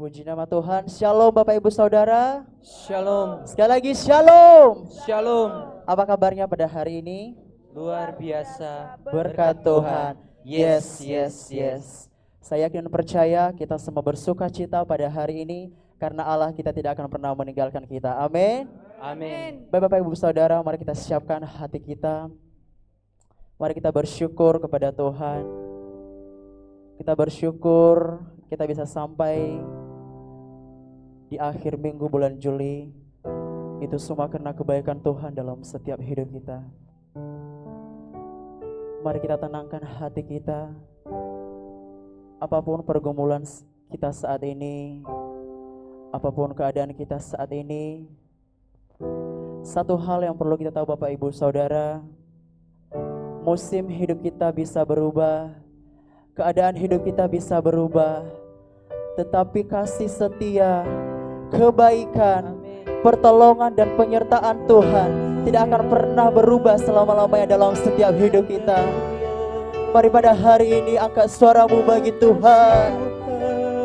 Puji nama Tuhan. Shalom Bapak Ibu Saudara. Shalom. Sekali lagi shalom. Shalom. Apa kabarnya pada hari ini? Luar biasa. Berkat Tuhan. Yes. Saya yakin dan percaya kita semua bersuka cita pada hari ini karena Allah kita tidak akan pernah meninggalkan kita. Amin. Amin. Baik Bapak Ibu Saudara, mari kita siapkan hati kita. Mari kita bersyukur kepada Tuhan. Kita bersyukur kita bisa sampai di akhir minggu bulan Juli. Itu semua karena kebaikan Tuhan dalam setiap hidup kita. Mari kita tenangkan hati kita. Apapun pergumulan kita saat ini, apapun keadaan kita saat ini, satu hal yang perlu kita tahu Bapak Ibu Saudara, musim hidup kita bisa berubah, keadaan hidup kita bisa berubah, tetapi kasih setia, kebaikan, pertolongan dan penyertaan Tuhan tidak akan pernah berubah selama-lamanya dalam setiap hidup kita. Mari pada hari ini angkat suaramu bagi Tuhan.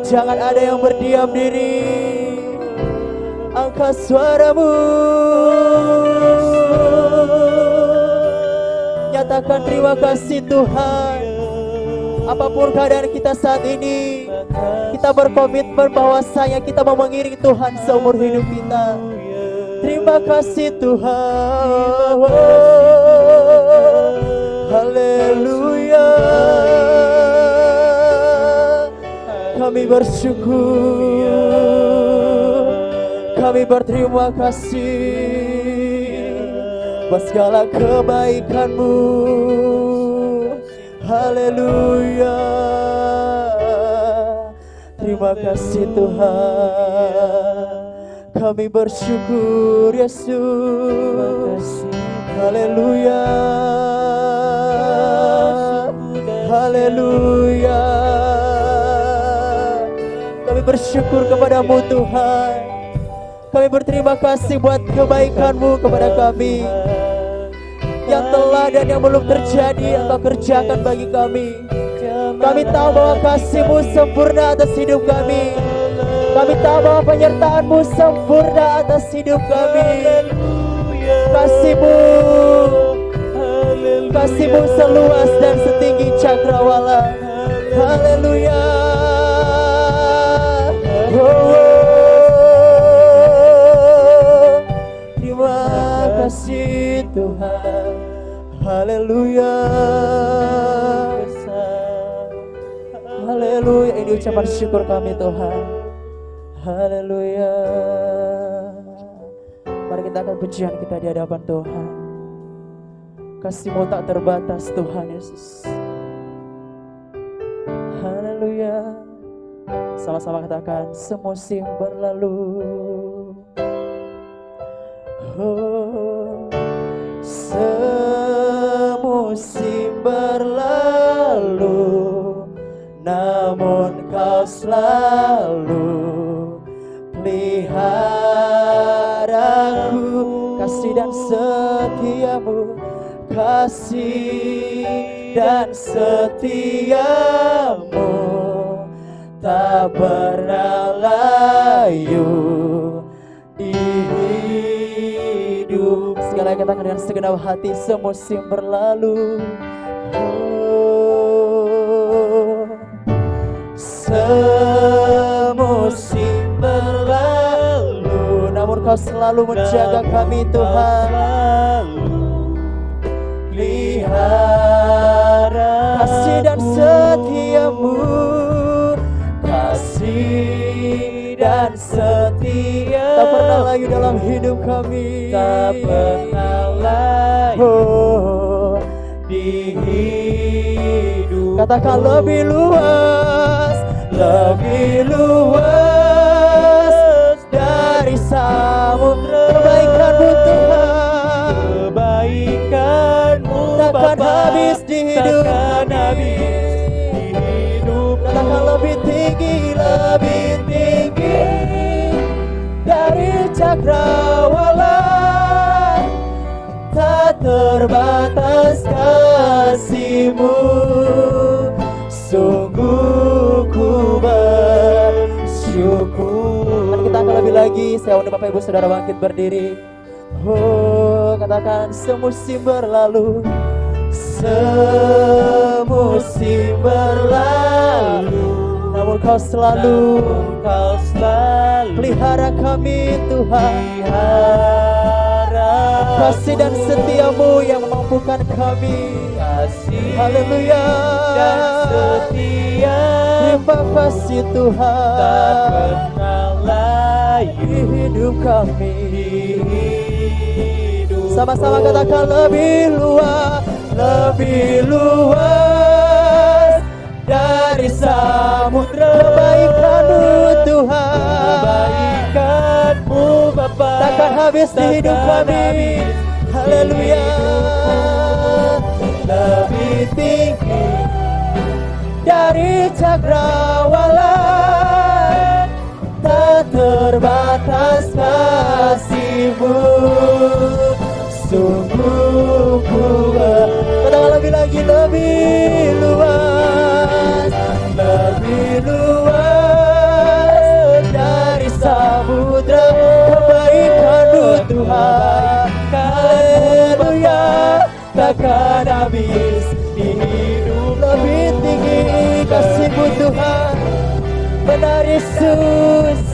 Jangan ada yang berdiam diri. Angkat suaramu. Nyatakan terima kasih Tuhan. Apapun keadaan kita saat ini, kita berkomitmen bahwasanya kita mau mengiring Tuhan seumur hidup kita. Terima kasih Tuhan. Haleluya. Kami bersyukur. Kami berterima kasih buat segala kebaikan-Mu. Haleluya. Terima kasih Tuhan. Kami bersyukur Yesus. Haleluya. Haleluya. Kami bersyukur kepadamu Tuhan. Kami berterima kasih buat kebaikan-Mu kepada kami. Yang telah dan yang belum terjadi Engkau kerjakan bagi kami. Kami tahu bahwa kasih-Mu sempurna atas hidup kami. Kami tahu bahwa penyertaan-Mu sempurna atas hidup kami. Kasih-Mu seluas dan setinggi cakrawala. Haleluya. Terima kasih Tuhan. Haleluya. Haleluya. Ini ucapan syukur kami Tuhan. Haleluya. Mari kita akan pujian kita di hadapan Tuhan. Kasih-Mu tak terbatas Tuhan Yesus. Haleluya. Sama-sama katakan semusim berlalu. Oh, semusim berlalu, namun Kau selalu peliharaku. Kasih dan setiamu, kasih dan setiamu tak pernah layu di hidup. Sekali lagi katakan dengan segenap hati, semusim berlalu. Oh, semusim berlalu, namun Kau selalu menjaga kami Tuhan. Pelihara kasih dan setiamu, kasih dan setia tak pernah layu dalam hidup kami. Tak pernah layu di hidup. Katakan lebih luas, lebih luas dari samudra. Kebaikan-Mu Tuhan, kebaikan-Mu takkan habis di hidup. Takkan habis di hidup. Katakan lebih tinggi, lebih tinggi dari cakrawala. Tak terbatas kasih-Mu. Sungguh ku bersyukur lagi. Saya undang Bapak Ibu Saudara bangkit berdiri. Oh, katakan semusim berlalu, semusim berlalu, namun kau selalu pelihara kami Tuhan. Kasih dan setiamu yang memampukan kami. Haleluya. Terima kasih Tuhan. Di hidup kami. Sama-sama katakan lebih luas dari samudra. Kebaikan-Mu Tuhan, Kebaikan-Mu Bapa takkan habis di hidup kami. Haleluya. Lebih tinggi dari cakrawala, tak terbatas kasih-Mu. Sungguh ku katakan lebih lagi, lebih luas dari samudra. Kebaikan-Mu Tuhan, haleluya, takkan habis di hidup. Lebih tinggi kasih-Mu Tuhan, benar Yesus.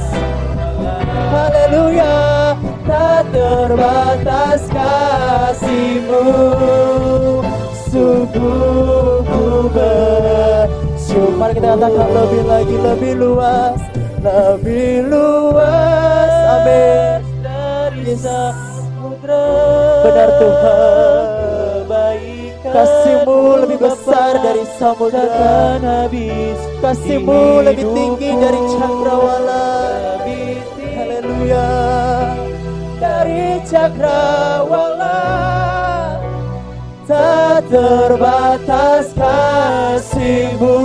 Haleluya, tak terbatas kasih-Mu. Sungguh ku bersyukur. Mari kita katakan lebih lagi, lebih luas. Amin. dari samudra. Benar Tuhan, kasih-Mu lebih besar Bapa, dari samudra. takkan habis. Kasih-Mu lebih tinggi dari cakrawala. Haleluya. Dari cakrawala, tak terbatas kasih-Mu.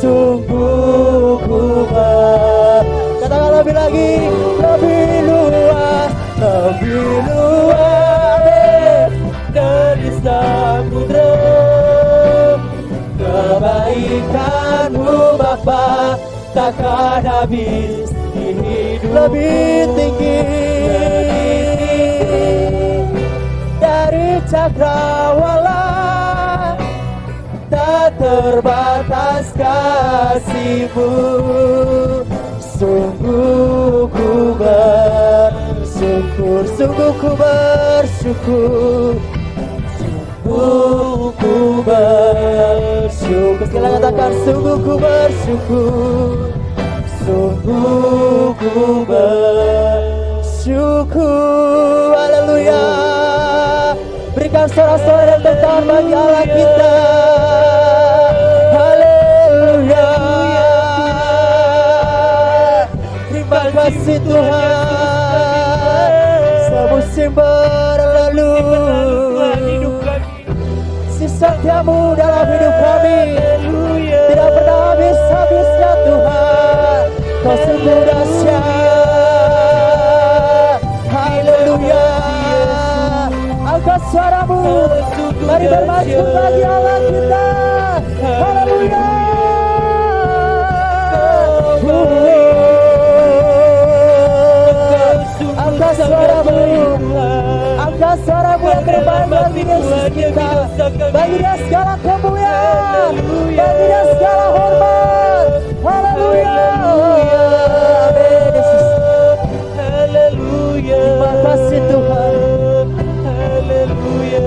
Sungguh ku katakan lebih lagi, lebih luas dari samudra. Kebaikan-Mu Bapa takkan habis di hidup. Lebih tinggi dari cakrawala, tak terbatas kasih-Mu. Sungguh ku bersyukur, sungguh ku bersyukur, sungguh ku bersyukur. Sekali katakan sungguh ku bersyukur, sungguh ku bersyukur. Haleluya. Berikan sorak-sorai dan tepuk tangan bagi Allah kita. Haleluya. Terima kasih Tuhan. Semusim berlalu, setiamu dalam hidup kami tidak pernah habis-habisnya Tuhan. Kau sungguh dahsyat. Haleluya. Angkat suaramu, mari bermasyhur bagi Allah kita. Haleluya. Angkat suaramu, angkat suaramu yang terbaik bagi Yesus kita. Bagi Dia segala kemuliaan, bagi Dia segala hormat. Haleluya. Amin Yesus. Haleluya. Terima kasih Tuhan. Haleluya.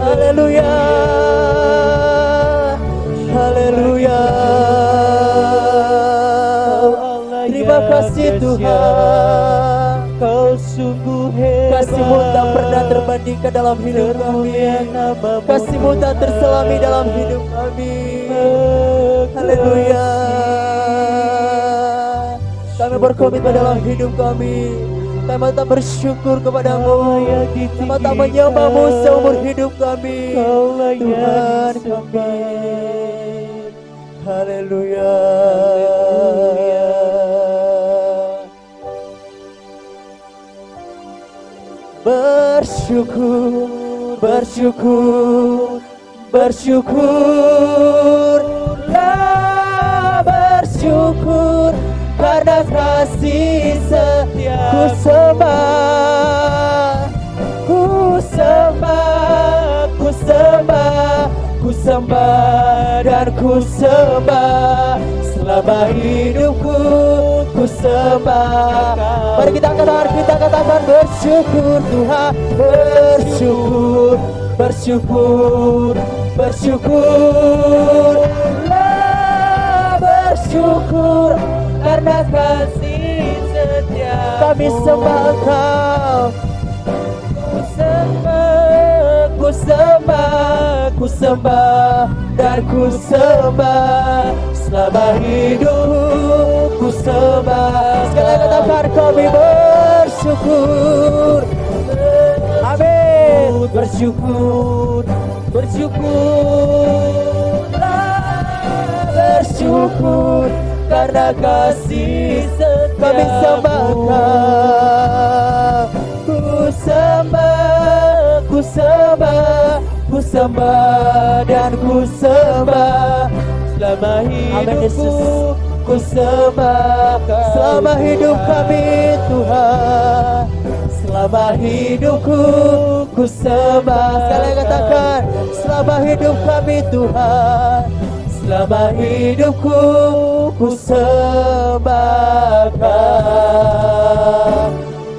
Haleluya. Haleluya. Terima kasih Tuhan. Kau sungguh hebat. Kasih-Mu tak pernah terbandingkan dalam hidup kami. Kasih-Mu tak terselami dalam hidup kami. Haleluya. Kami berkomitmen dalam hidup kami. Kami tak bersyukur kepadamu. Kami tak menyembah-Mu seumur hidup kami. Tuhan kami. Haleluya. Bersyukur, bersyukur, bersyukurlah, bersyukur, karena kasih setia. Ku sembah, ku sembah, ku sembah, ku sembah dan ku sembah selama hidupku. Ku sembah. Mari kita katakan bersyukur Tuhan, bersyukur, bersyukur, bersyukur, bersyukur karena kasih setia. Kami sembah Engkau. Ku sembah, ku sembah, ku sembah dan ku sembah selama hidup. Ku sembah. Sekali katakan kami bersyukur. Amin. Bersyukur, bersyukur, bersyukur karena kasih setia. Kami sembah Engkau. Ku sembah, ku sembah, ku sembah dan ku sembah selama hidupku. Ku sembah selama hidup kami Tuhan. Selama hidupku ku sembah. Sekali katakan selama hidup kami Tuhan. Selama hidupku ku sembahkan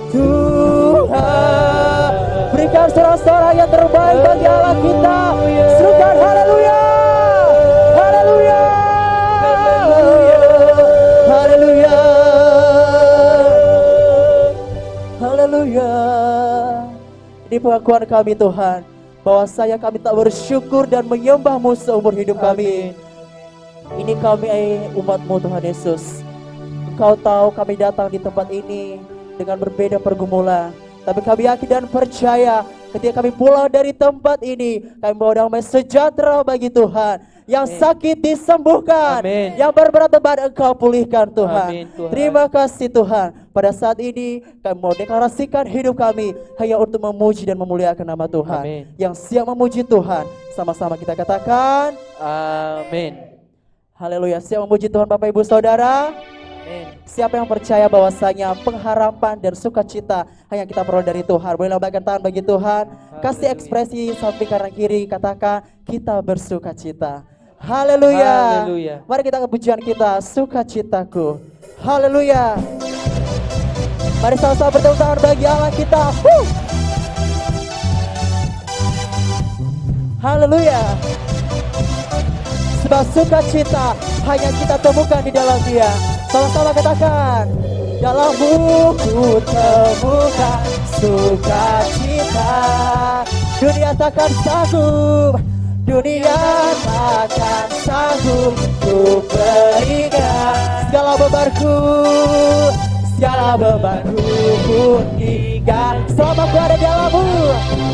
Tuhan. Berikan sorak-sorai yang terbaik bagi Allah kita. Serukan haleluya, haleluya, haleluya, haleluya. Ini pengakuan kami Tuhan, bahwasanya kami tak bersyukur dan menyembah-Mu seumur hidup kami. Ini kami umat-Mu Tuhan Yesus. Engkau tahu kami datang di tempat ini dengan berbeda pergumulan, tapi kami yakin dan percaya ketika kami pulang dari tempat ini, kami bawa damai sejahtera bagi Tuhan. Yang sakit disembuhkan, Amin. yang berberat beban Engkau pulihkan Tuhan. Amin, Tuhan. Terima kasih Tuhan. Pada saat ini kami mau deklarasikan hidup kami hanya untuk memuji dan memuliakan nama Tuhan. Amin. Yang siap memuji Tuhan, sama-sama kita katakan Amin. haleluya. Siap memuji Tuhan Bapak Ibu Saudara? Amin. Siapa yang percaya bahwasanya pengharapan dan sukacita hanya kita peroleh dari Tuhan? Boleh lambaikan tangan bagi Tuhan. Kasih ekspresi samping kanan kiri, katakan kita bersukacita. Haleluya. Haleluya. Mari kita ke pujian kita, sukacitaku. Haleluya. Mari sama-sama bertepuk tangan bagi Allah kita. Haleluya. Sebab sukacita hanya kita temukan di dalam Dia. Sama-sama katakan, dalam-Mu ku temukan sukacita. Dunia takkan sanggup, dunia takkan sanggup ku berikan segala bebanku, segala bebanku pun tinggal. Selama ku ada dalam-Mu,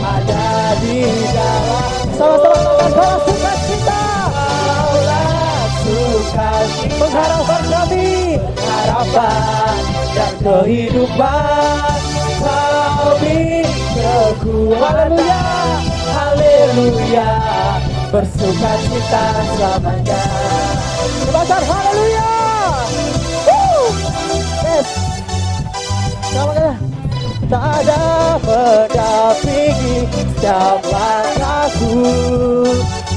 ada di dalam. Sama-sama katakan, kalau sukacita, kaulah sukacita. Pengharapan kami, harapan dan kehidupan. Kau beri kekuatan. Haleluya, bersukacita selamanya. Kebakar haleluya. Yes. Sama kita. Tak ada mendampingi setiap langkahku.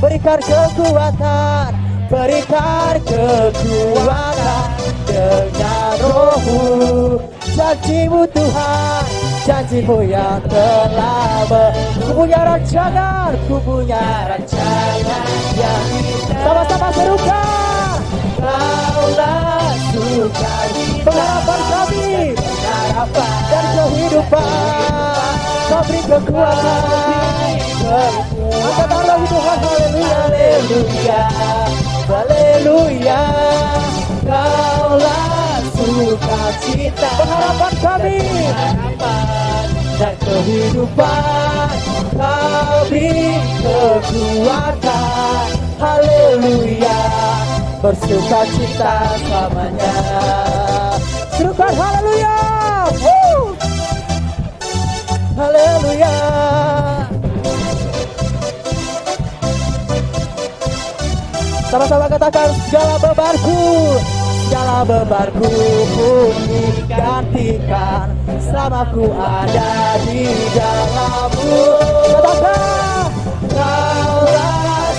Berikan kekuatan, berikan kekuatan dengan Roh-Mu. Janji-Mu Tuhan, janji-Mu yang telah ku punya rancangan, ku punya rancangan yang indah. Sama-sama serukan, kaulah sukacita. Pengharapan kami, pengharapan dan kehidupan. Kau beri kekuatan, angkat tangan lagi Tuhan. Haleluya, haleluya, haleluya. Kaulah sukacita, pengharapan kami, pengharapan dan kehidupan. Kau beri kekuatan. Haleluya, bersukacita selamanya. Serukan haleluya. Haleluya. Sama-sama katakan, segala bebanku, segala bebanku pun digantikan selama ku ada di dalammu. Katakan, kaulah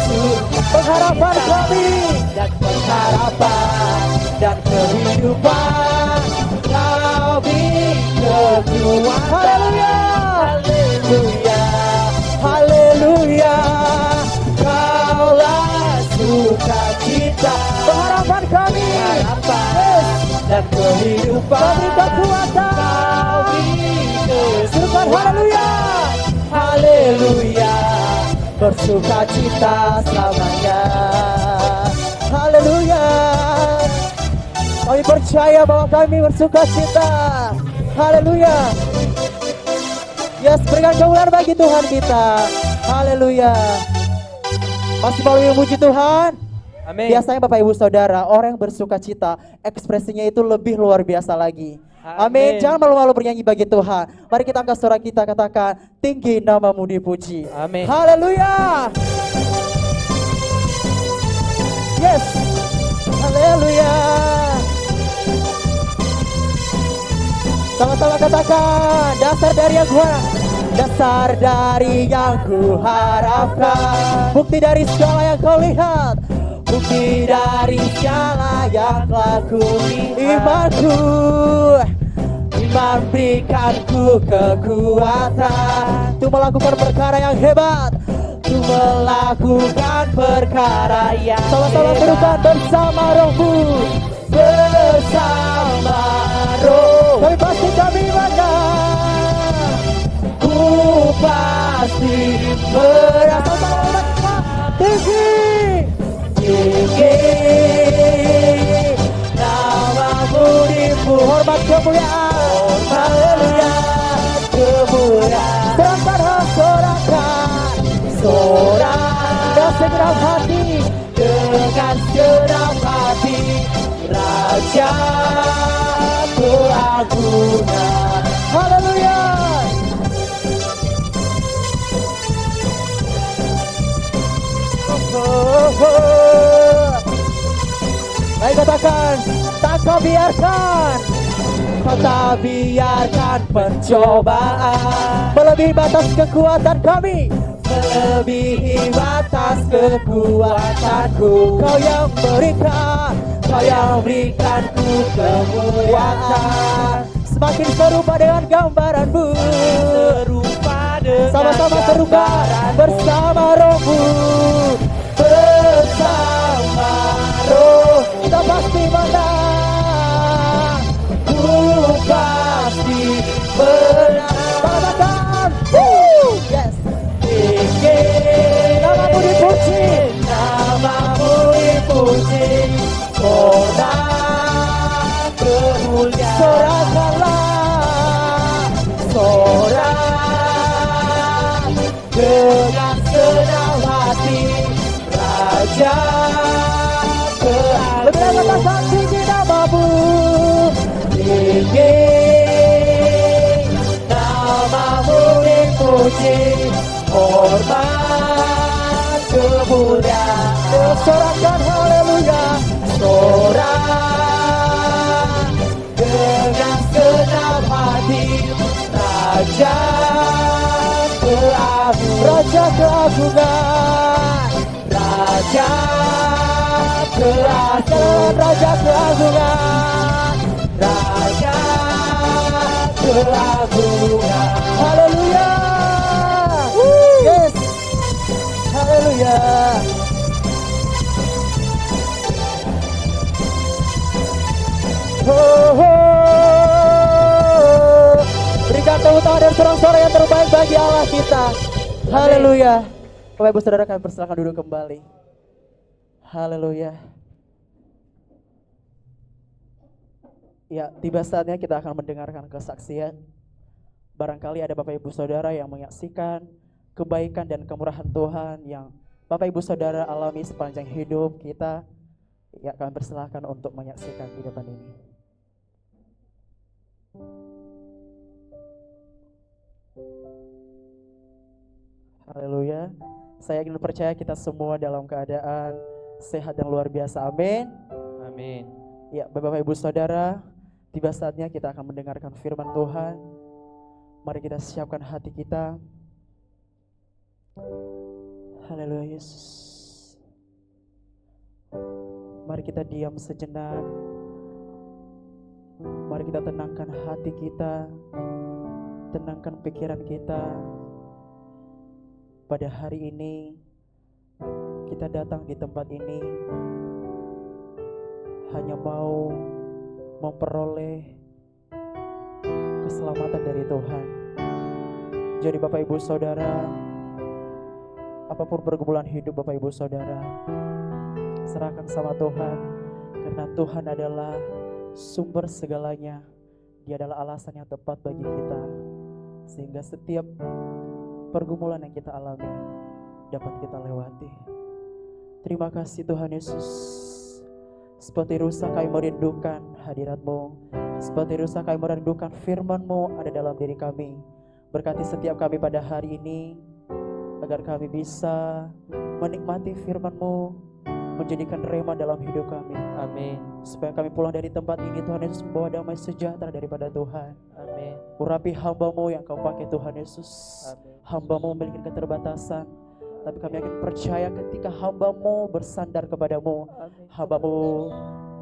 pengharapan kami dan pengharapan dan kehidupan kami, kekuatan. Haleluya, haleluya, haleluya. Kaulah sukacita, pengharapan kami, harapan dan kehidupan, kami kekuatan, kami kesukaan. Haleluya, haleluya, bersukacita selamanya. Haleluya, kami percaya bahwa kami bersukacita. Haleluya. Yes, berikan kemuliaan bagi Tuhan kita. Haleluya. Masih mau memuji Tuhan? Amin. Biasanya Bapak Ibu Saudara, orang yang bersukacita, ekspresinya itu lebih luar biasa lagi. Amin. Amin. Jangan malu-malu bernyanyi bagi Tuhan. Mari kita angkat suara kita, katakan, tinggi namamu dipuji. Amin. Haleluya. Yes. Haleluya. Sama-sama katakan, dasar dari yang ku harapkan, bukti dari segala yang kau lihat, bukti dari segala yang telah ku lihat. Iman berikanku kekuatan untuk melakukan perkara yang hebat, untuk melakukan perkara yang sama-sama serukan bersama Rohmu, bersama Roh. Kami pasti kami menang, ku pasti berasa tinggi, tinggi namamu dipuji, hormat kemuliaan, haleluya, kemuliaan. Serahkan, sorakan, sorak dengan segenap hati, dengan segenap hati, Raja keagungan. Haleluya. Baik, katakan, tak kau biarkan, kau tak biarkan pencobaan melebihi batas kekuatan kami, melebihi batas kekuatanku. Kau yang berikan, kau yang berikanku kemuliaan, semakin serupa dengan gambaranmu, serupa dengan sama-sama serupa bersama Rohmu, bersama Roh. Kita pasti menang, ku pasti menang. Katakan, yes. Tinggi namamu dipuji, namamu dipuji, hormat kemuliaan. Sorakanlah, sorak dengan senang hati, Raja keagungan. Katakan, tinggi namamu, tinggi namamu dipuji, hormat kemuliaan. Sorakan haleluya, sorak dengan senang hati, Raja keagungan, Raja keagungan, Raja keagungan, Raja keagungan, Raja keagungan. Haleluya. Yes. Haleluya. Berikan tepuk tangan dan sorak-sorai yang terbaik bagi Allah kita. Haleluya. Bapak Ibu Saudara, kami persilakan duduk kembali. Haleluya. Ya, tiba saatnya kita akan mendengarkan kesaksian. Barangkali ada Bapak Ibu Saudara yang menyaksikan kebaikan dan kemurahan Tuhan yang Bapak Ibu Saudara alami sepanjang hidup kita. Ya, kami persilakan untuk menyaksikan kehidupan ini. Haleluya. Saya ingin percaya kita semua dalam keadaan sehat dan luar biasa. Amin. Amin. Ya, Bapak Ibu Saudara, tiba saatnya kita akan mendengarkan firman Tuhan. Mari kita siapkan hati kita. Haleluya Yesus. Mari kita diam sejenak. Mari kita tenangkan hati kita, tenangkan pikiran kita. Pada hari ini kita datang di tempat ini hanya mau memperoleh keselamatan dari Tuhan. Jadi Bapak Ibu Saudara, apapun pergumulan hidup Bapak Ibu Saudara, serahkan sama Tuhan, karena Tuhan adalah sumber segalanya. Dia adalah alasan yang tepat bagi kita, sehingga setiap pergumulan yang kita alami dapat kita lewati. Terima kasih Tuhan Yesus. Seperti rusa kami merindukan hadirat-Mu, seperti rusa kami merindukan firman-Mu ada dalam diri kami. Berkati setiap kami pada hari ini, agar kami bisa menikmati firman-Mu, menjadikan rema dalam hidup kami. Amin. Supaya kami pulang dari tempat ini, Tuhan Yesus, membawa damai sejahtera daripada Tuhan. Amin. Urapi hamba-Mu yang Kau pakai Tuhan Yesus. Amin. Hamba-Mu memiliki keterbatasan, tapi kami akan percaya ketika hamba-Mu bersandar kepadamu, Amin. hamba-Mu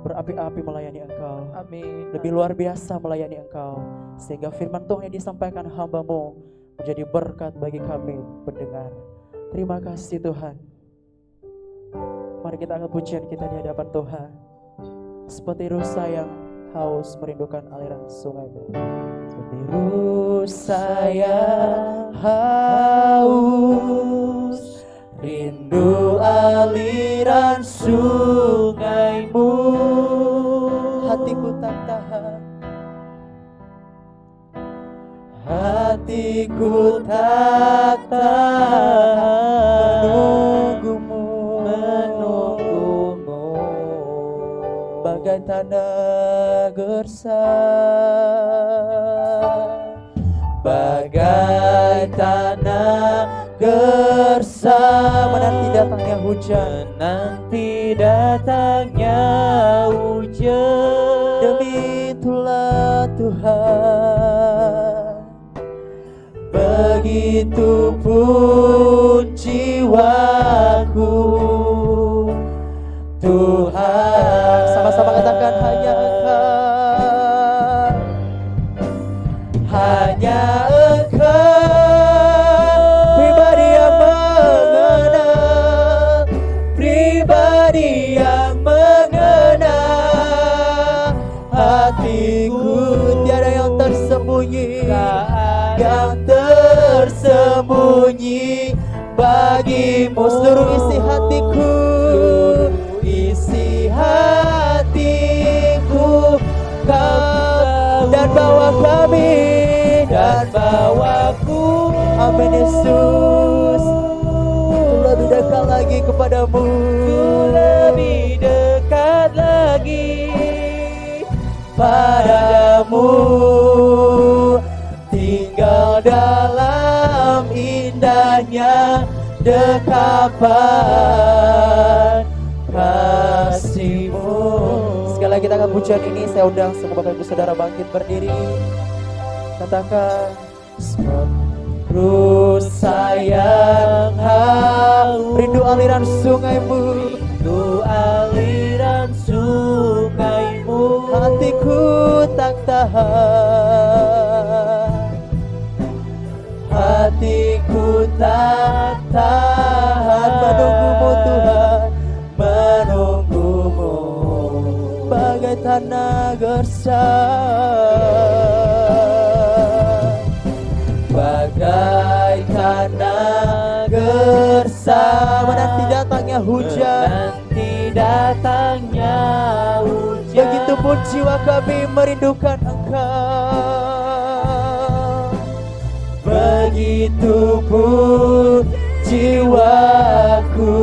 berapi-api melayani Engkau. Amin. Lebih luar biasa melayani Engkau, sehingga firman Tuhan yang disampaikan hamba-Mu menjadi berkat bagi kami pendengar. Terima kasih Tuhan. Mari kita angkat pujian kita di hadapan Tuhan, seperti rusa yang haus merindukan aliran sungai-Mu. Seperti rusa yang haus rindu aliran sungai-Mu. Hatiku tak tahan, hatiku tak tahan menunggumu, bagai tanah gersang, bagai tanah gersang, menanti datangnya hujan, menanti datangnya hujan. demi itulah Tuhan, begitupun jiwaku, Tuhan. sama-sama katakan hanya Engkau, hanya Engkau, pribadi yang mengenal, pribadi yang mengenal hatiku. tiada yang tersembunyi, yang tersembunyi bagimu. seluruh isi hatiku, seluruh isi hatiku Kau dan bawa kami, dan bawaku. amin Yesus, untuk lebih dekat lagi kepadamu, Lebih dekat lagi padamu, tinggal dalam indahnya dekapan kasih-Mu. Sekali lagi kita akan pujian ini, saya undang semua Bapak Ibu Saudara bangkit berdiri. Katakan, Rusa yang haus rindu aliran sungai-Mu, rindu aliran sungai-Mu, hatiku tak tahan, hatiku tak tahan menunggumu Tuhan, menunggumu, bagai tanah gersang, bagai tanah gersang, menanti datangnya hujan. menanti datangnya hujan. Begitupun jiwa kami merindukan Engkau, begitupun jiwaku,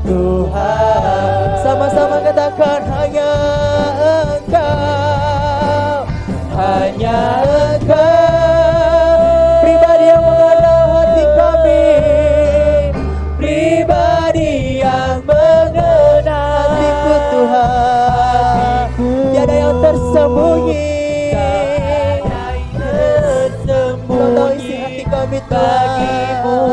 Tuhan. sama-sama katakan hanya Engkau, Hanya Engkau, pribadi yang mengenal hati kami, pribadi yang mengenal hatiku Tuhan, tersembunyi. Kau isi hati kami bagimu,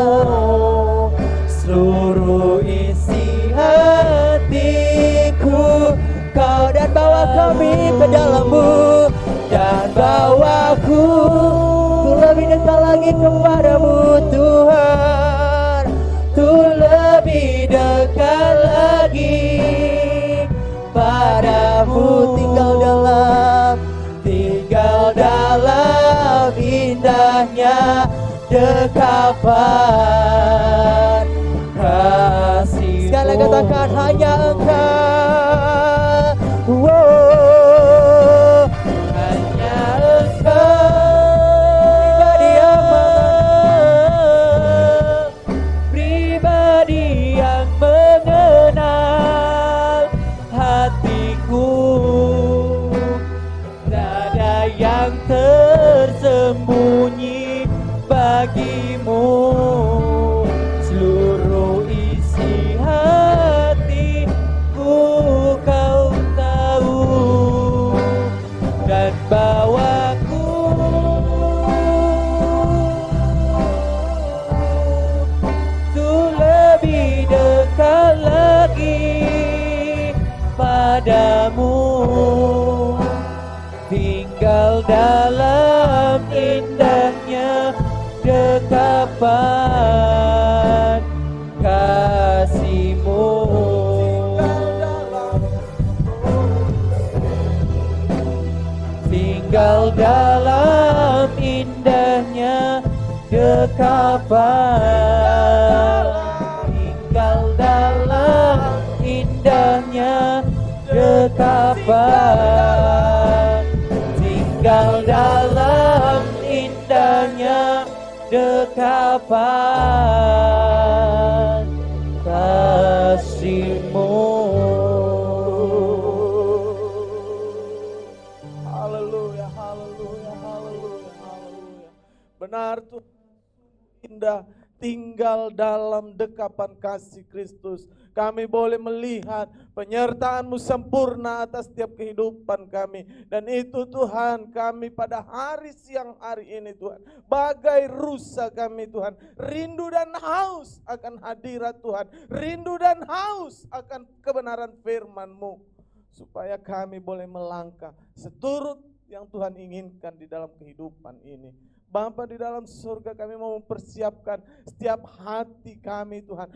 seluruh isi hatiku. Kau dan bawa kami ke dalam-Mu, dan bawaku tuh lebih dekat lagi kepadamu Tuhan, tuh lebih dekat lagi padamu. Tinggal dalam indahnya dekapan kasih-Mu. Sekali katakan hanya Engkau, wow, hanya Engkau pribadi yang mengenal hatiku. Tiada yang tersembunyi bagimu, seluruh isi hatiku Kau tahu, dan bawaku tuh lebih dekat lagi padamu. Tinggal dalam indahnya dekapan kasih-Mu. Tinggal dalam indahnya dekapan. Tinggal dalam indahnya dekapan. Tinggal dalam indahnya dekapan kasih-Mu. Haleluya, haleluya, haleluya, haleluya. Benar Tuhan, indah tinggal dalam dekapan kasih Kristus. Kami boleh melihat penyertaan-Mu sempurna atas setiap kehidupan kami. Dan itu Tuhan, kami pada siang hari ini Tuhan, bagai rusa kami Tuhan, rindu dan haus akan hadirat Tuhan, rindu dan haus akan kebenaran firman-Mu, supaya kami boleh melangkah seturut yang Tuhan inginkan di dalam kehidupan ini. Bapa di dalam surga, kami mau mempersiapkan setiap hati kami Tuhan,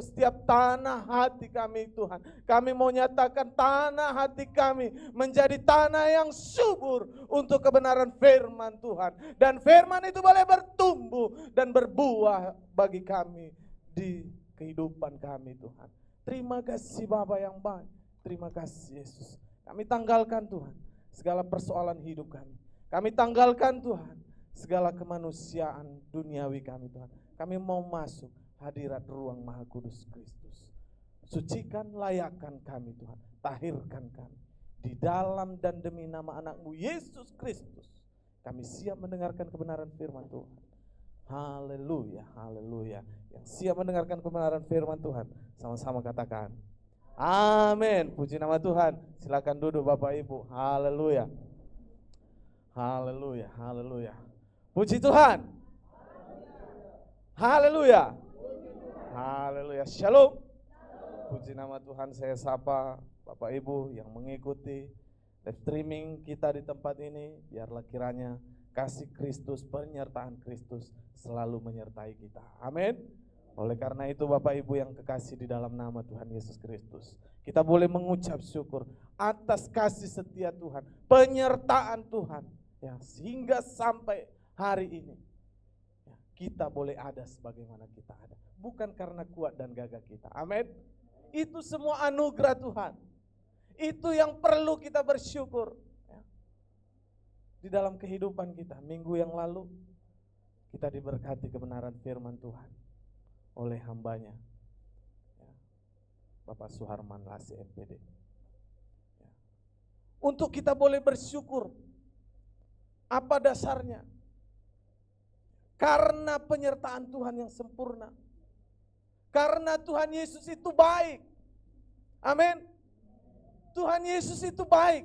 setiap tanah hati kami Tuhan. Kami mau nyatakan tanah hati kami menjadi tanah yang subur untuk kebenaran firman Tuhan. Dan firman itu boleh bertumbuh dan berbuah bagi kami di kehidupan kami Tuhan. Terima kasih Bapa yang baik, terima kasih Yesus. Kami tanggalkan Tuhan segala persoalan hidup kami. Kami tanggalkan Tuhan segala kemanusiaan duniawi kami Tuhan. Kami mau masuk hadirat ruang Maha Kudus Kristus. Sucikan, layakkan kami Tuhan. Tahirkan kami. Di dalam dan demi nama anak-Mu Yesus Kristus, kami siap mendengarkan kebenaran firman Tuhan. Haleluya, haleluya. Yang siap mendengarkan kebenaran firman Tuhan, sama-sama katakan amin. Puji nama Tuhan. Silakan duduk Bapak Ibu. Haleluya. Haleluya, haleluya. Puji Tuhan. Haleluya. Haleluya. Shalom. Puji nama Tuhan. Saya sapa Bapak Ibu yang mengikuti live streaming kita di tempat ini. Biarlah kiranya kasih Kristus, penyertaan Kristus selalu menyertai kita. Amin. Oleh karena itu Bapak Ibu yang kekasih di dalam nama Tuhan Yesus Kristus, kita boleh mengucap syukur atas kasih setia Tuhan, penyertaan Tuhan, ya, sehingga sampai hari ini ya, kita boleh ada sebagaimana kita ada, bukan karena kuat dan gagah kita. Amin. Itu semua anugerah Tuhan. Itu yang perlu kita bersyukur ya. Di dalam kehidupan kita. Minggu yang lalu kita diberkati kebenaran firman Tuhan oleh hambanya ya, Bapak Suharman Lasi MPD ya. Untuk kita boleh bersyukur. Apa dasarnya? Karena penyertaan Tuhan yang sempurna. Karena Tuhan Yesus itu baik. Amin. Tuhan Yesus itu baik.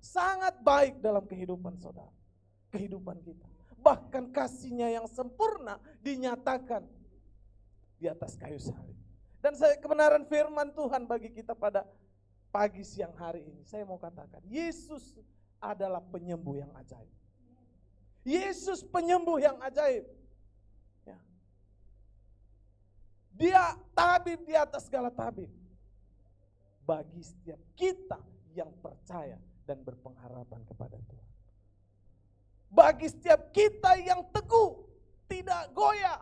sangat baik dalam kehidupan saudara, kehidupan kita. Bahkan kasih-Nya yang sempurna dinyatakan di atas kayu salib. Dan kebenaran firman Tuhan bagi kita pada pagi siang hari ini, saya mau katakan, Yesus adalah penyembuh yang ajaib. Yesus penyembuh yang ajaib. Ya. Dia tabib di atas segala tabib. Bagi setiap kita yang percaya dan berpengharapan kepada Tuhan. Bagi setiap kita yang teguh, tidak goyah,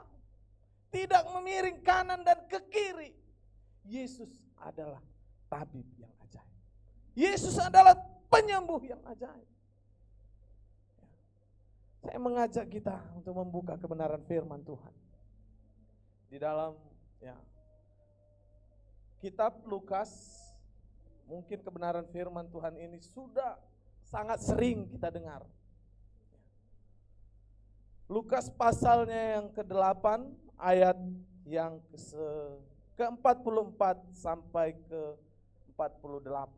tidak memiring kanan dan ke kiri. Yesus adalah tabib yang ajaib. Yesus adalah penyembuh yang ajaib. Saya mengajak kita untuk membuka kebenaran firman Tuhan. Di dalam kitab Lukas, mungkin kebenaran firman Tuhan ini sudah sangat sering kita dengar. Lukas pasalnya yang ke-8 ayat yang ke-44 sampai ke-48.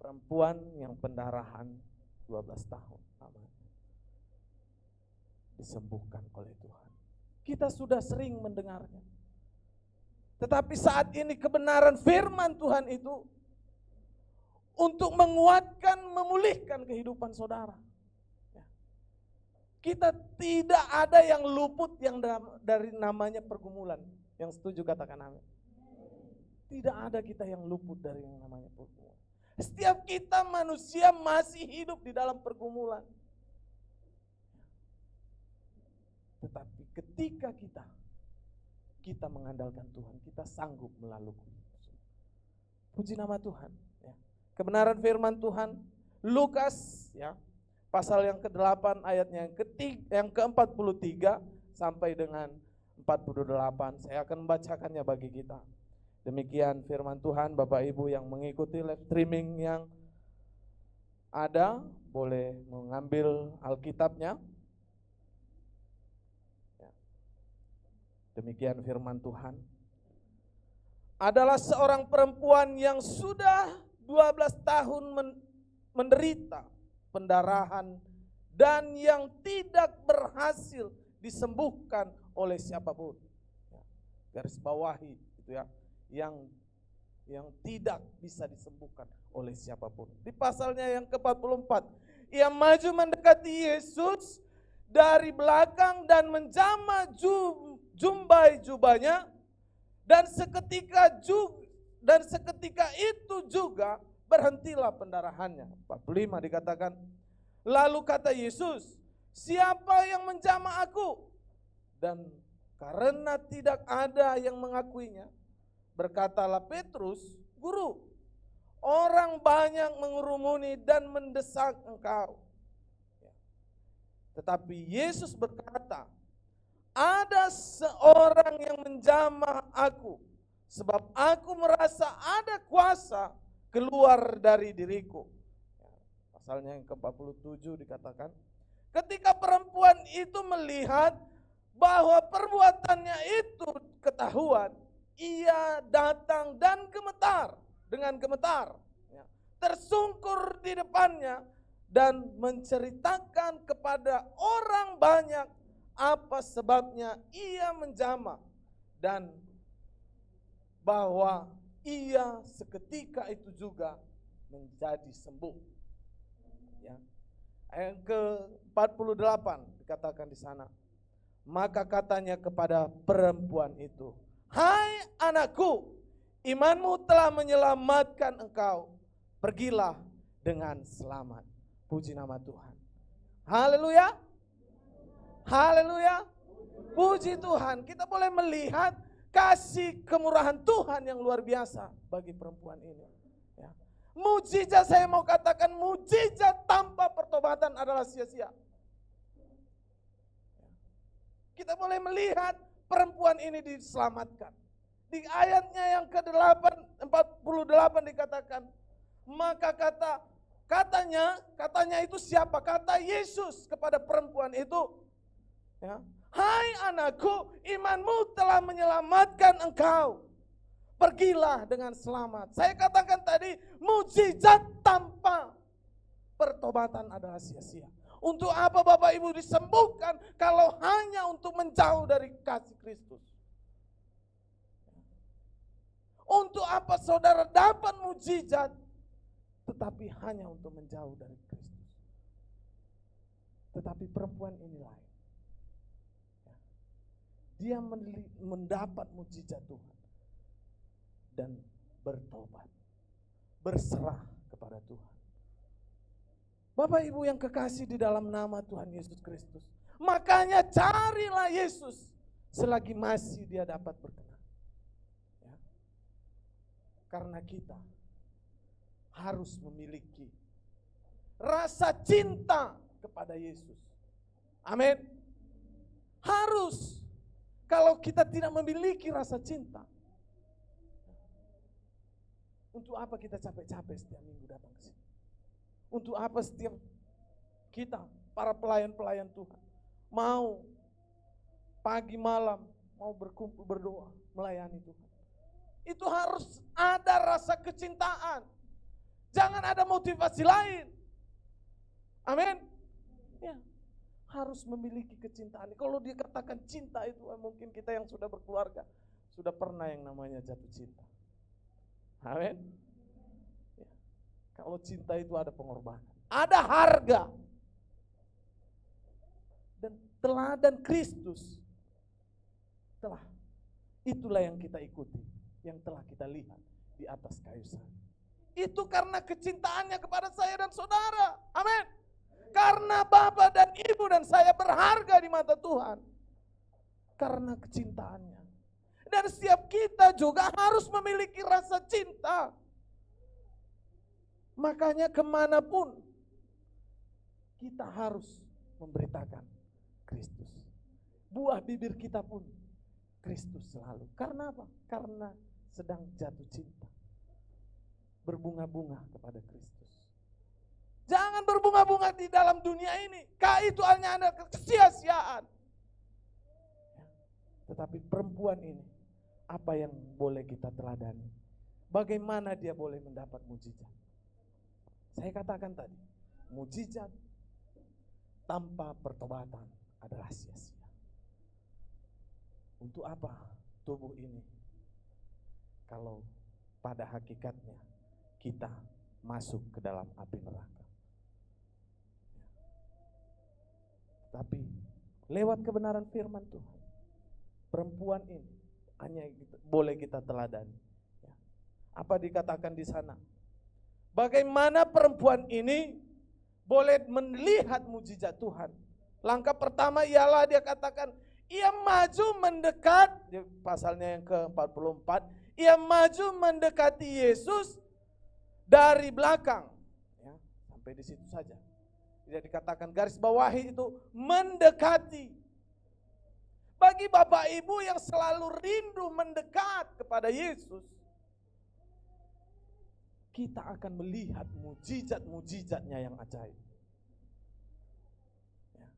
Perempuan yang pendarahan 12 tahun disembuhkan oleh Tuhan. Kita sudah sering mendengarnya. Tetapi saat ini kebenaran firman Tuhan itu untuk menguatkan, memulihkan kehidupan saudara. Kita tidak ada yang luput yang dari namanya pergumulan. Yang setuju katakan amin. Tidak ada kita yang luput dari yang namanya pergumulan. Setiap kita manusia masih hidup di dalam pergumulan. Tetapi ketika kita mengandalkan Tuhan, kita sanggup melalui. Puji nama Tuhan. Ya. Kebenaran firman Tuhan, Lukas pasal yang ke-8 ayatnya yang ke-43 sampai dengan 48. Saya akan membacakannya bagi kita. Demikian firman Tuhan. Bapak Ibu yang mengikuti live streaming yang ada, boleh mengambil Alkitabnya. Demikian firman Tuhan. Adalah seorang perempuan yang sudah 12 tahun menderita pendarahan dan yang tidak berhasil disembuhkan oleh siapapun. Garis bawahi itu yang tidak bisa disembuhkan oleh siapapun. Di pasalnya yang ke-44, ia maju mendekati Yesus dari belakang dan menjamah jumbai jubahnya, dan seketika itu juga berhentilah pendarahannya. 45 dikatakan, lalu kata Yesus, siapa yang menjamah aku? Dan karena tidak ada yang mengakuinya, berkatalah Petrus, Guru, orang banyak mengurumuni dan mendesak engkau. Tetapi Yesus berkata, ada seorang yang menjamah aku, sebab aku merasa ada kuasa keluar dari diriku. Pasalnya yang ke-47 dikatakan, ketika perempuan itu melihat bahwa perbuatannya itu ketahuan, ia datang dan dengan gemetar, tersungkur di depannya dan menceritakan kepada orang banyak apa sebabnya ia menjamah dan bahwa ia seketika itu juga menjadi sembuh. Ayat ke-48 dikatakan di sana. Maka katanya kepada perempuan itu, hai anakku, imanmu telah menyelamatkan engkau. Pergilah dengan selamat. Puji nama Tuhan. Haleluya. Haleluya. Puji Tuhan. Kita boleh melihat kasih kemurahan Tuhan yang luar biasa bagi perempuan ini. Mujizat, saya mau katakan mujizat tanpa pertobatan adalah sia-sia. Kita boleh melihat perempuan ini diselamatkan. Di ayatnya yang ke-48 dikatakan, maka katanya itu siapa? Kata Yesus kepada perempuan itu, hai anakku, imanmu telah menyelamatkan engkau. pergilah dengan selamat. Saya katakan tadi, mujizat tanpa pertobatan adalah sia-sia. Untuk apa Bapak Ibu disembuhkan kalau hanya untuk menjauh dari kasih Kristus? Untuk apa saudara dapat mujizat tetapi hanya untuk menjauh dari Kristus? Tetapi perempuan ini lain. Dia mendapat mujizat Tuhan dan bertobat, berserah kepada Tuhan. Bapak Ibu yang kekasih di dalam nama Tuhan Yesus Kristus, makanya carilah Yesus selagi masih dia dapat berkenan. Ya. Karena kita harus memiliki rasa cinta kepada Yesus. Amin. Harus. Kalau kita tidak memiliki rasa cinta, untuk apa kita capek-capek setiap minggu datang ke sini? Untuk apa setiap kita, para pelayan-pelayan Tuhan, mau pagi malam, mau berkumpul berdoa, melayani Tuhan. Itu harus ada rasa kecintaan. Jangan ada motivasi lain. Amin. Ya. Harus memiliki kecintaan. Kalau dikatakan cinta itu, mungkin kita yang sudah berkeluarga sudah pernah yang namanya jatuh cinta. Amin. Ya. Kalau cinta itu ada pengorbanan, ada harga. Dan teladan Kristus itulah yang kita ikuti, yang telah kita lihat di atas kayu salib. Itu karena kecintaannya kepada saya dan saudara. Amin. Karena Bapak dan Ibu dan saya berharga di mata Tuhan. Karena kecintaannya. Dan setiap kita juga harus memiliki rasa cinta. Makanya kemanapun kita harus memberitakan Kristus. Buah bibir kita pun Kristus selalu. Karena apa? Karena sedang jatuh cinta. Berbunga-bunga kepada Kristus. Jangan berbunga-bunga di dalam dunia ini. Itu hanya ada kesia-siaan. Tetapi perempuan ini, apa yang boleh kita teladani? Bagaimana dia boleh mendapat mujizat? Saya katakan tadi, mujizat tanpa pertobatan adalah sia-sia. Untuk apa tubuh ini? Kalau pada hakikatnya kita masuk ke dalam api neraka. Tapi lewat kebenaran firman Tuhan, perempuan ini hanya boleh kita teladani. Apa dikatakan di sana? Bagaimana perempuan ini boleh melihat mujizat Tuhan? Langkah pertama ialah dia katakan, ia maju mendekat, di pasalnya yang ke-44, ia maju mendekati Yesus dari belakang. Ya, sampai di situ saja. Tidak dikatakan garis bawahi itu mendekati. Bagi Bapak Ibu yang selalu rindu mendekat kepada Yesus, kita akan melihat mujizat-mujizatnya yang ajaib. Ya.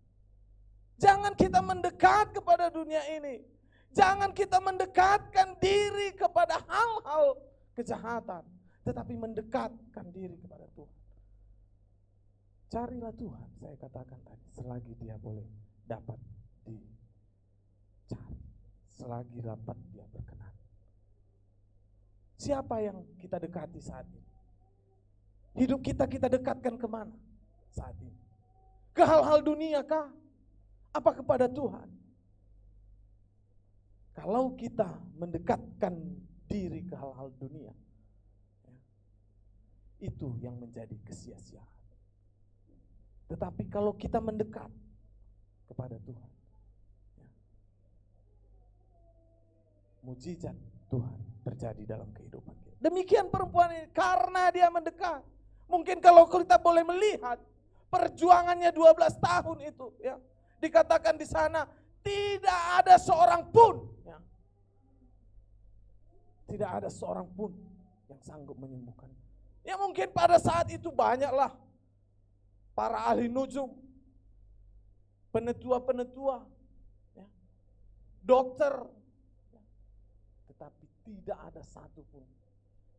Jangan kita mendekat kepada dunia ini. Jangan kita mendekatkan diri kepada hal-hal kejahatan, tetapi mendekatkan diri kepada Tuhan. Carilah Tuhan, saya katakan tadi, selagi dia boleh dapat dicari, selagi dapat dia berkenan. Siapa yang kita dekati saat ini? Hidup kita dekatkan kemana saat ini? Ke hal-hal dunia kah? Apa kepada Tuhan? Kalau kita mendekatkan diri ke hal-hal dunia, itu yang menjadi kesia-siaan. Tetapi kalau kita mendekat kepada Tuhan, mujizat Tuhan terjadi dalam kehidupan kita. Demikian perempuan ini, karena dia mendekat. Mungkin kalau kita boleh melihat perjuangannya 12 tahun itu, ya, dikatakan di sana tidak ada seorang pun, ya, tidak ada seorang pun yang sanggup menyembuhkan. Ya mungkin pada saat itu banyaklah para ahli nujum, penetua-penetua, ya, dokter, ya. Tetapi tidak ada satupun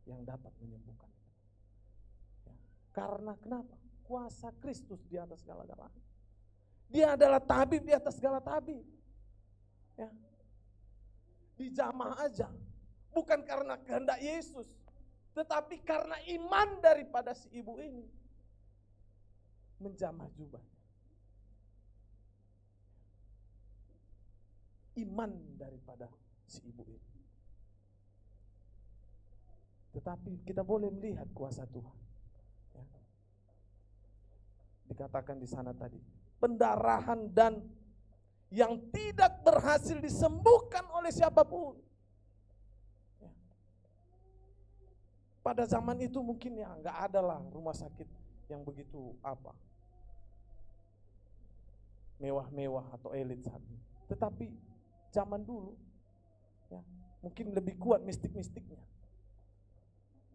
yang dapat menyembuhkan. Ya. Karena kenapa? Kuasa Kristus di atas segala-galanya. Dia adalah tabib di atas segala tabib. Ya. Dijamah aja, bukan karena kehendak Yesus, tetapi karena iman daripada si ibu ini. Menjamah jubah. Iman daripada si ibu ini. Tetapi kita boleh melihat kuasa Tuhan. Ya. Dikatakan di sana tadi, pendarahan dan yang tidak berhasil disembuhkan oleh siapapun. Ya. Pada zaman itu mungkin ya nggak ada lah rumah sakit yang begitu mewah-mewah atau elit saat ini. Tetapi zaman dulu ya, mungkin lebih kuat mistik-mistiknya,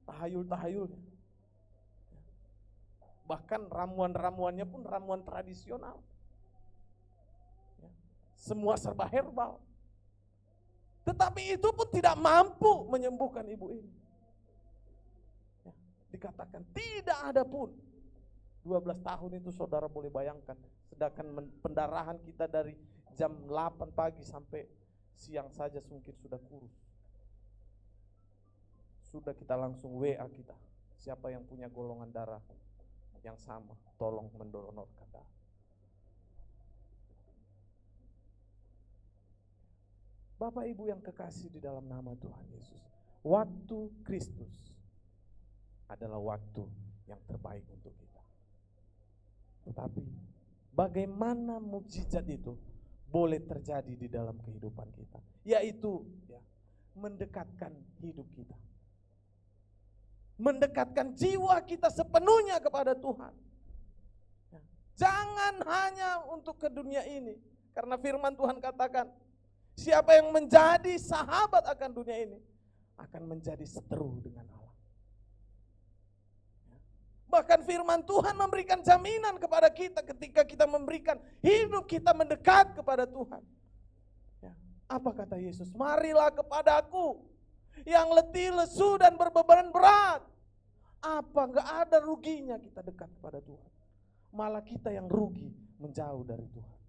tahayul-tahayulnya. Bahkan ramuan-ramuannya pun ramuan tradisional. Ya. Semua serba herbal. Tetapi itu pun tidak mampu menyembuhkan ibu ini. Ya. Dikatakan tidak ada pun. 12 tahun itu saudara boleh bayangkan. Sedangkan pendarahan kita dari jam 8 pagi sampai siang saja mungkin sudah kurus. Sudah kita langsung WA kita. Siapa yang punya golongan darah yang sama, tolong mendonorkan darah. Bapak Ibu yang kekasih di dalam nama Tuhan Yesus, waktu Kristus adalah waktu yang terbaik untuk kita. Tetapi bagaimana mukjizat itu boleh terjadi di dalam kehidupan kita? Yaitu ya, mendekatkan hidup kita. Mendekatkan jiwa kita sepenuhnya kepada Tuhan. Jangan hanya untuk ke dunia ini. Karena firman Tuhan katakan, siapa yang menjadi sahabat akan dunia ini, akan menjadi seteru dengan Allah. Bahkan firman Tuhan memberikan jaminan kepada kita ketika kita memberikan hidup kita mendekat kepada Tuhan. Apa kata Yesus? Marilah kepadaku yang letih, lesu dan berbeban berat. Apa enggak ada ruginya kita dekat kepada Tuhan. Malah kita yang rugi menjauh dari Tuhan.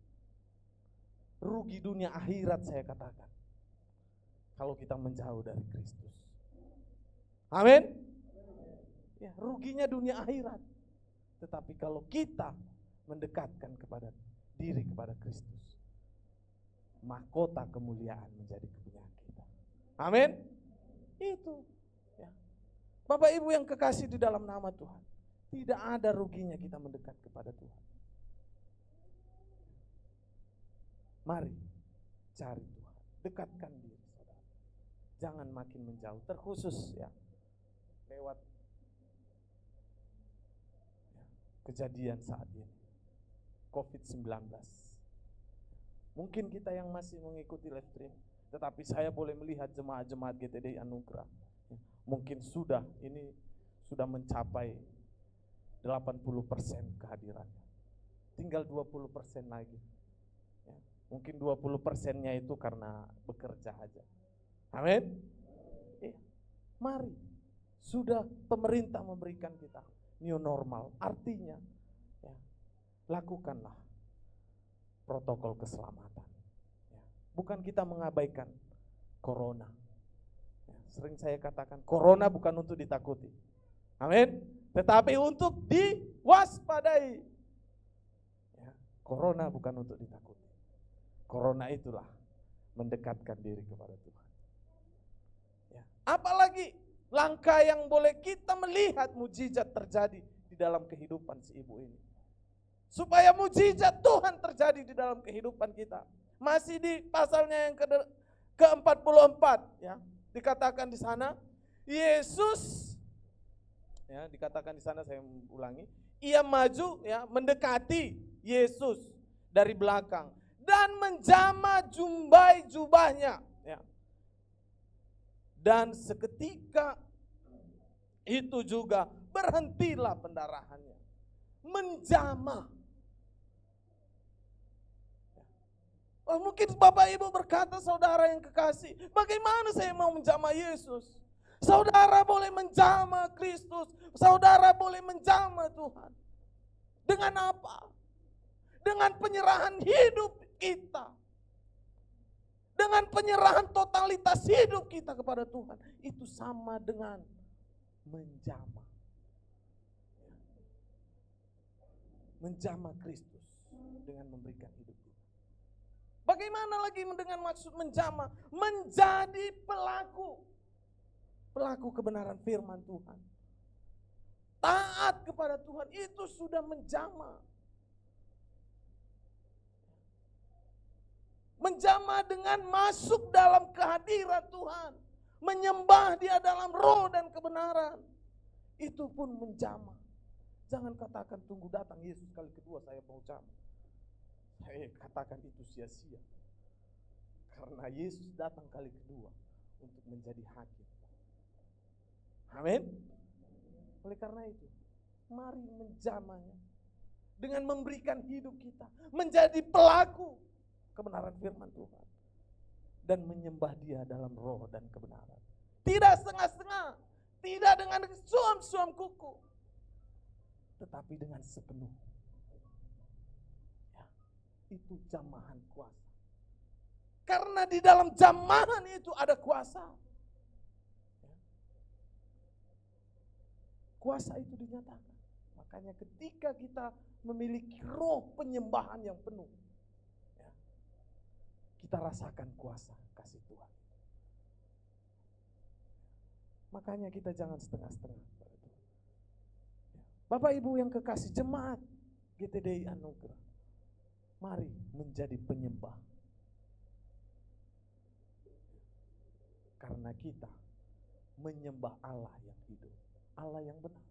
Rugi dunia akhirat saya katakan. Kalau kita menjauh dari Kristus. Amin. Ya, ruginya dunia akhirat. Tetapi kalau kita mendekatkan kepada diri kepada Kristus, mahkota kemuliaan menjadi kepunyaan kita. Amin. Itu. Ya. Bapak Ibu yang kekasih di dalam nama Tuhan, tidak ada ruginya kita mendekat kepada Tuhan. Mari cari Tuhan, dekatkan diri saudara. Jangan makin menjauh, terkhusus ya lewat ya, kejadian saat ini COVID-19. Mungkin kita yang masih mengikuti live stream, tetapi saya boleh melihat jemaat-jemaat GTD Anugerah. Mungkin ini sudah mencapai 80% kehadirannya. Tinggal 20% lagi. Ya, mungkin 20%-nya itu karena bekerja aja. Amin. Ya, mari. Sudah pemerintah memberikan kita new normal. Artinya ya, lakukanlah protokol keselamatan. Ya, bukan kita mengabaikan corona. Ya, sering saya katakan corona bukan untuk ditakuti. Amin. Tetapi untuk diwaspadai. Ya, corona bukan untuk ditakuti. Corona itulah mendekatkan diri kepada Tuhan. Ya, apalagi langkah yang boleh kita melihat mujizat terjadi di dalam kehidupan si ibu ini. Supaya mujizat Tuhan terjadi di dalam kehidupan kita. Masih di pasalnya yang ke-44 ya, dikatakan di sana Yesus ya, dikatakan di sana, saya ulangi, ia maju ya, mendekati Yesus dari belakang dan menjamah jumbai jubahnya ya. Dan seketika itu juga berhentilah pendarahannya. Menjamah. Oh, mungkin Bapak Ibu berkata, saudara yang kekasih, bagaimana saya mau menjamah Yesus? Saudara boleh menjamah Kristus, saudara boleh menjamah Tuhan. Dengan apa? Dengan penyerahan hidup kita. Dengan penyerahan totalitas hidup kita kepada Tuhan. Itu sama dengan menjamah. Menjamah Kristus dengan memberikan hidup kita. Bagaimana lagi dengan maksud menjamah? Menjadi pelaku. Pelaku kebenaran firman Tuhan. Taat kepada Tuhan, itu sudah menjamah. Menjamah dengan masuk dalam kehadiran Tuhan. Menyembah Dia dalam roh dan kebenaran. Itu pun menjamah. Jangan katakan tunggu datang Yesus kali kedua saya mau jamah. Saya katakan itu sia-sia. Karena Yesus datang kali kedua untuk menjadi hakim. Amin. Oleh karena itu, mari menjamahnya dengan memberikan hidup kita menjadi pelaku kebenaran firman Tuhan dan menyembah Dia dalam roh dan kebenaran. Tidak setengah-setengah, tidak dengan suam-suam kuku, tetapi dengan sepenuh. Ya, itu jamahan kuasa. Karena di dalam jamahan itu ada kuasa. Kuasa itu dinyatakan. Makanya ketika kita memiliki roh penyembahan yang penuh, ya, kita rasakan kuasa kasih Tuhan. Makanya kita jangan setengah-setengah. Bapak Ibu yang kekasih jemaat GTDI Anugerah, mari menjadi penyembah. Karena kita menyembah Allah yang hidup. Allah yang benar.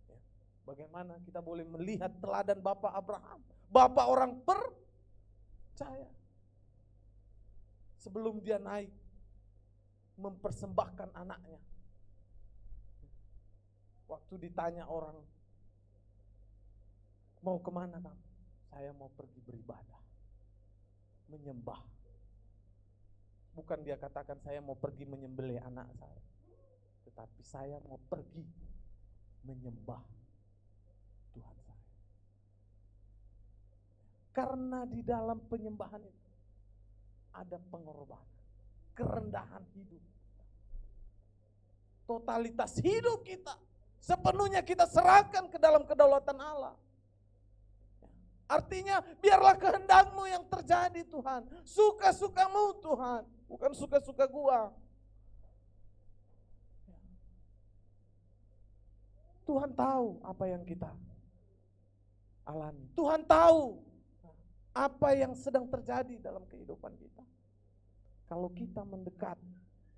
Ya. Bagaimana kita boleh melihat teladan Bapak Abraham, Bapak orang percaya. Sebelum dia naik mempersembahkan anaknya. Waktu ditanya orang, mau kemana kamu? Saya mau pergi beribadah, menyembah. Bukan dia katakan saya mau pergi menyembelih anak saya. Tetapi saya mau pergi menyembah Tuhan saya. Karena di dalam penyembahan itu ada pengorbanan, kerendahan hidup. Totalitas hidup kita sepenuhnya kita serahkan ke dalam kedaulatan Allah. Artinya biarlah kehendak-Mu yang terjadi Tuhan. Suka-suka-Mu Tuhan, bukan suka-suka gua. Tuhan tahu apa yang kita alami. Tuhan tahu apa yang sedang terjadi dalam kehidupan kita. Kalau kita mendekat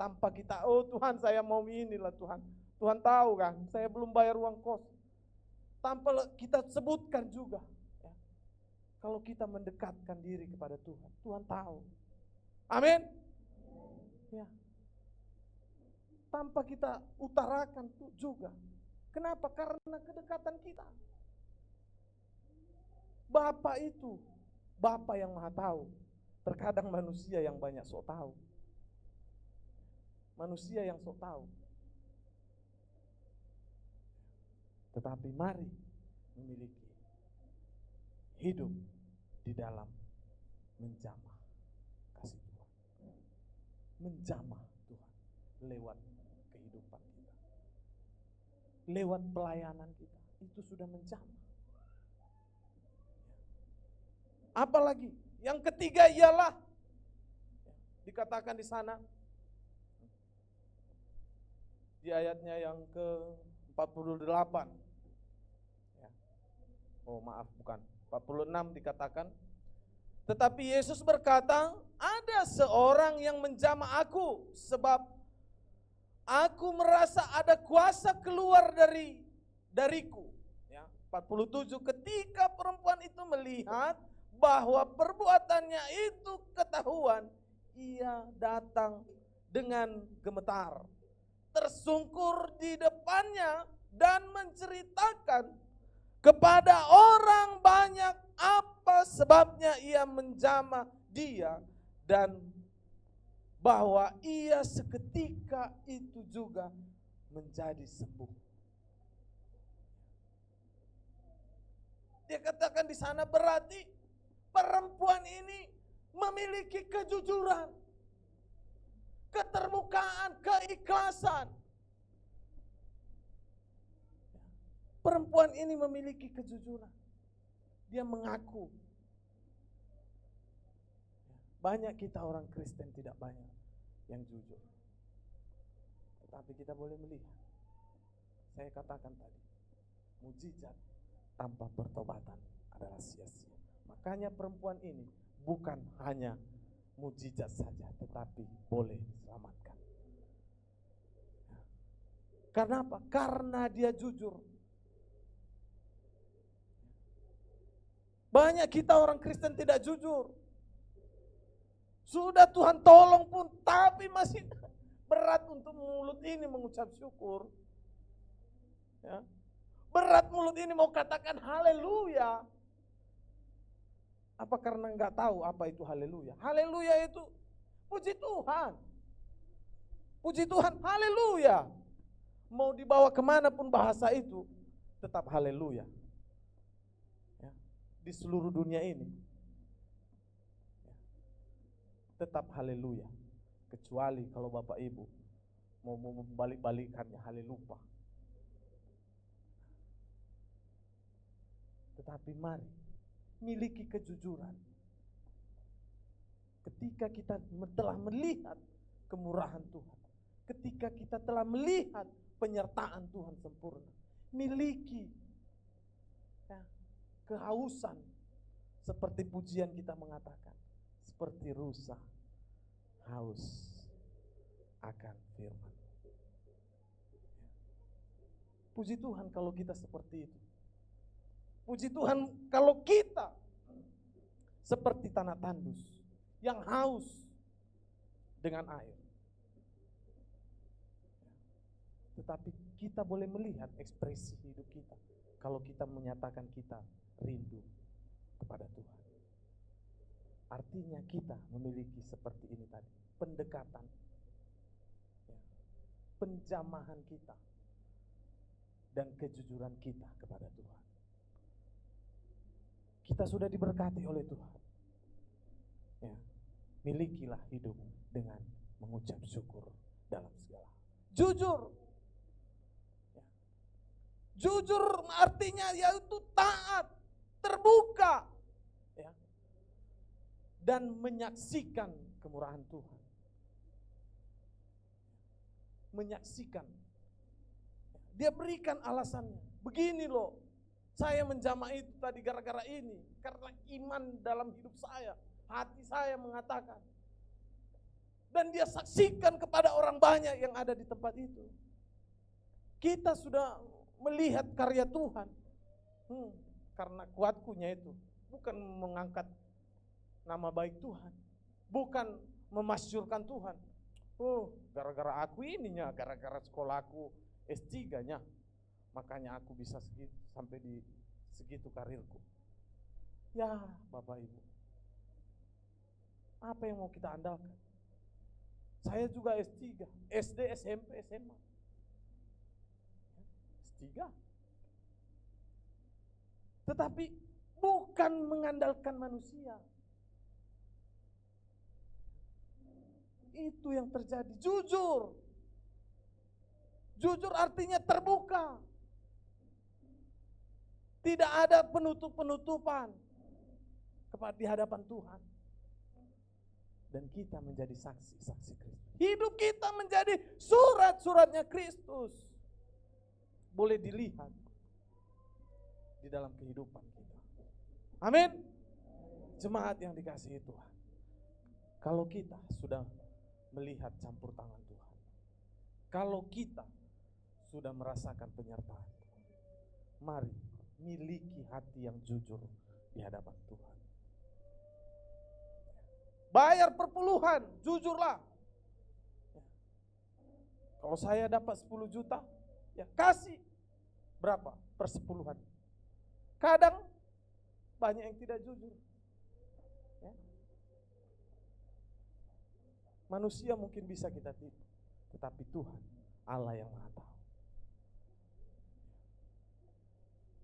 tanpa kita, oh Tuhan saya mau inilah Tuhan. Tuhan tahu kan, saya belum bayar uang kos. Tanpa kita sebutkan juga. Ya. Kalau kita mendekatkan diri kepada Tuhan, Tuhan tahu. Amin. Ya. Tanpa kita utarakan juga. Kenapa? Karena kedekatan kita. Bapa itu, Bapa yang maha tahu. Terkadang manusia yang banyak sok tahu. Manusia yang sok tahu. Tetapi mari memiliki hidup di dalam menjamah kasih Tuhan. Menjamah Tuhan lewat kehidupan kita. Lewat pelayanan kita, itu sudah menjamah. Apalagi yang ketiga ialah dikatakan di sana di ayatnya yang ke-48. Ya. Oh maaf, bukan 46 dikatakan. Tetapi Yesus berkata, ada seorang yang menjamah aku sebab aku merasa ada kuasa keluar dariku. Ya, 47, ketika perempuan itu melihat bahwa perbuatannya itu ketahuan, ia datang dengan gemetar, tersungkur di depannya dan menceritakan kepada orang banyak apa sebabnya ia menjamah dia dan bahwa ia seketika itu juga menjadi sembuh. Dia katakan di sana berarti perempuan ini memiliki kejujuran, keterbukaan, keikhlasan. Perempuan ini memiliki kejujuran. Dia mengaku. Banyak kita orang Kristen tidak banyak yang jujur. Tetapi kita boleh melihat. Saya katakan tadi, mujizat tanpa pertobatan adalah sia-sia. Makanya perempuan ini bukan hanya mujizat saja, tetapi boleh diselamatkan. Karena apa? Karena dia jujur. Banyak kita orang Kristen tidak jujur. Sudah Tuhan tolong pun, tapi masih berat untuk mulut ini mengucap syukur. Ya. Berat mulut ini mau katakan haleluya. Apa karena enggak tahu apa itu haleluya? Haleluya itu puji Tuhan. Puji Tuhan, haleluya. Mau dibawa kemanapun bahasa itu, tetap haleluya. Ya. Di seluruh dunia ini, ya, tetap haleluya. Kecuali kalau Bapak Ibu mau membalik-balikannya haleluya. Tetapi mari miliki kejujuran. Ketika kita telah melihat kemurahan Tuhan, ketika kita telah melihat penyertaan Tuhan sempurna, miliki ya, kehausan seperti pujian kita mengatakan, seperti rusa haus akan firman. Puji Tuhan kalau kita seperti itu. Puji Tuhan kalau kita seperti tanah tandus yang haus dengan air. Tetapi kita boleh melihat ekspresi hidup kita kalau kita menyatakan kita rindu kepada Tuhan. Artinya kita memiliki seperti ini tadi, pendekatan, ya, penjamahan kita dan kejujuran kita kepada Tuhan. Kita sudah diberkati oleh Tuhan. Ya, milikilah hidup dengan mengucap syukur dalam segala. Jujur. Ya. Jujur artinya yaitu taat, terbuka, ya, dan menyaksikan kemurahan Tuhan. Menyaksikan. Dia berikan alasannya. Begini loh. Saya menjamah itu tadi gara-gara ini. Karena iman dalam hidup saya. Hati saya mengatakan. Dan dia saksikan kepada orang banyak yang ada di tempat itu. Kita sudah melihat karya Tuhan. Karena kuatkunya itu. Bukan mengangkat nama baik Tuhan. Bukan memasyurkan Tuhan. Gara-gara aku ininya. Gara-gara sekolahku S3-nya. Makanya aku bisa sampai di segitu karirku. Ya Bapak Ibu, apa yang mau kita andalkan? Saya juga S3, SD, SMP, SMA. S3. Tetapi bukan mengandalkan manusia. Itu yang terjadi, jujur. Jujur artinya terbuka. Tidak ada penutup-penutupan di hadapan Tuhan. Dan kita menjadi saksi-saksi Kristus. Hidup kita menjadi surat-suratnya Kristus. Boleh dilihat di dalam kehidupan kita. Amin. Jemaat yang dikasihi Tuhan. Kalau kita sudah melihat campur tangan Tuhan. Kalau kita sudah merasakan penyertaan Tuhan. Mari miliki hati yang jujur di hadapan Tuhan. Bayar perpuluhan, jujurlah. Kalau saya dapat 10 juta, ya kasih berapa? Persepuluhan. Kadang banyak yang tidak jujur. Ya. Manusia mungkin bisa kita tipu, tetapi Tuhan Allah yang Maha Tahu.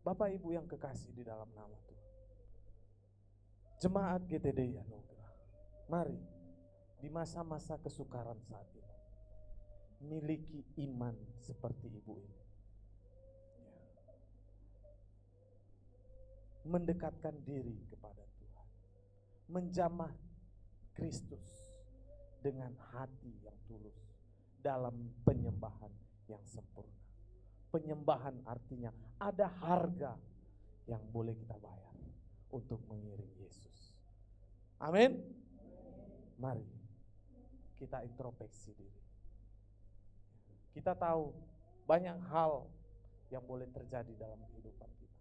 Bapak Ibu yang kekasih di dalam nama Tuhan, Jemaat GTD Anugerah, mari di masa-masa kesukaran saat ini miliki iman seperti ibu ini. Mendekatkan diri kepada Tuhan, menjamah Kristus dengan hati yang tulus dalam penyembahan yang sempurna. Penyembahan artinya ada harga yang boleh kita bayar untuk mengiring Yesus. Amin. Mari kita introspeksi diri. Kita tahu banyak hal yang boleh terjadi dalam kehidupan kita.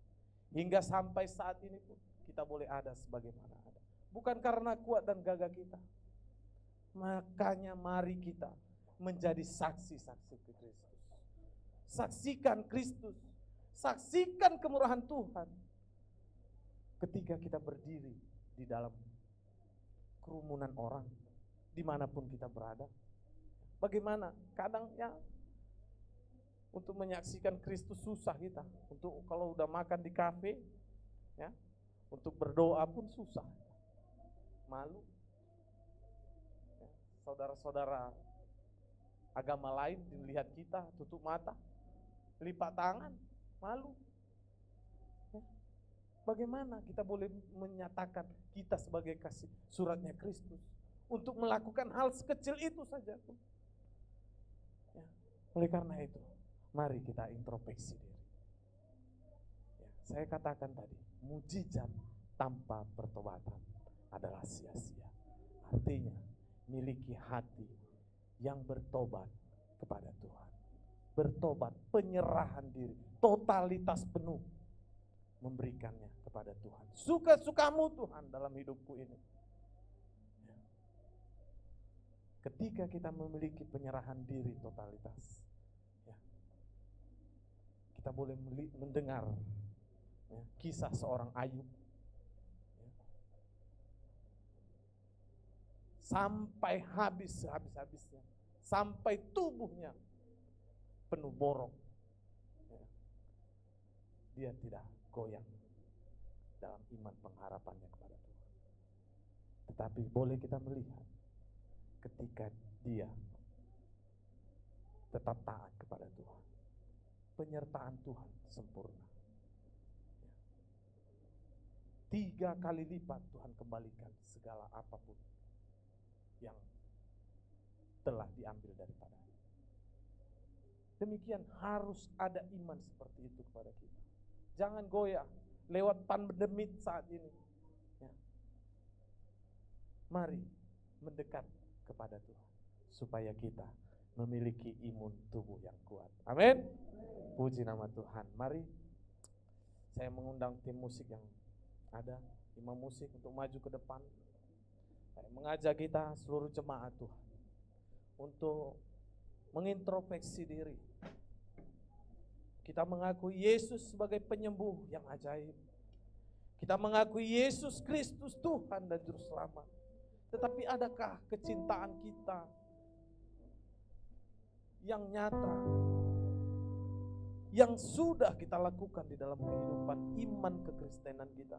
Hingga sampai saat ini pun kita boleh ada sebagaimana ada. Bukan karena kuat dan gagah kita. Makanya mari kita menjadi saksi-saksi Kristus. Saksikan Kristus, saksikan kemurahan Tuhan. Ketika kita berdiri di dalam kerumunan orang, dimanapun kita berada. Bagaimana? Kadang ya untuk menyaksikan Kristus susah kita. Untuk kalau udah makan di kafe, ya, untuk berdoa pun susah. Malu. Ya, saudara-saudara agama lain dilihat kita tutup mata, lipat tangan, malu. Ya. Bagaimana kita boleh menyatakan kita sebagai kasih suratnya Kristus untuk melakukan hal sekecil itu saja? Ya. Oleh karena itu, mari kita introspeksi diri. Ya, saya katakan tadi, mujizat tanpa pertobatan adalah sia-sia. Artinya, miliki hati yang bertobat kepada Tuhan. Bertobat, penyerahan diri, totalitas penuh memberikannya kepada Tuhan. Suka-sukamu Tuhan dalam hidupku ini. Ketika kita memiliki penyerahan diri totalitas, ya, kita boleh mendengar ya, kisah seorang Ayub. Ya. Sampai habis-habisnya, sampai tubuhnya penuh borok. Ya. Dia tidak goyang dalam iman pengharapannya kepada Tuhan. Tetapi boleh kita melihat ketika dia tetap taat kepada Tuhan, penyertaan Tuhan sempurna. 3 kali lipat Tuhan kembalikan segala apapun yang telah diambil daripadanya. Demikian harus ada iman seperti itu kepada kita. Jangan goyah lewat pandemi saat ini. Ya. Mari mendekat kepada Tuhan supaya kita memiliki imun tubuh yang kuat. Amin. Puji nama Tuhan. Mari saya mengundang tim musik yang ada, imam musik untuk maju ke depan. Saya mengajak kita seluruh jemaat Tuhan untuk mengintrospeksi diri. Kita mengakui Yesus sebagai penyembuh yang ajaib. Kita mengakui Yesus Kristus Tuhan dan Juru Selamat. Tetapi adakah kecintaan kita yang nyata, yang sudah kita lakukan di dalam kehidupan iman kekristenan kita?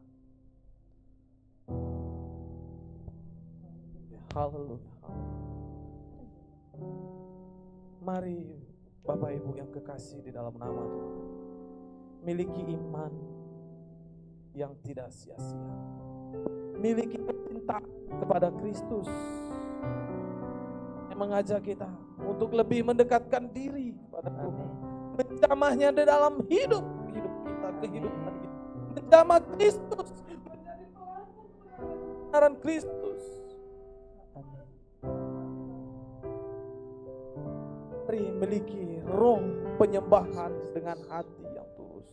Ya, haleluya. Mari Bapak Ibu yang kekasih di dalam nama Tuhan, miliki iman yang tidak sia-sia, miliki kecintaan kepada Kristus yang mengajak kita untuk lebih mendekatkan diri kepada Tuhan, menjamahnya di dalam hidup kita, kehidupan kita, menjamah Kristus, menjadi pelaku Kristus. Mari memiliki roh penyembahan dengan hati yang tulus.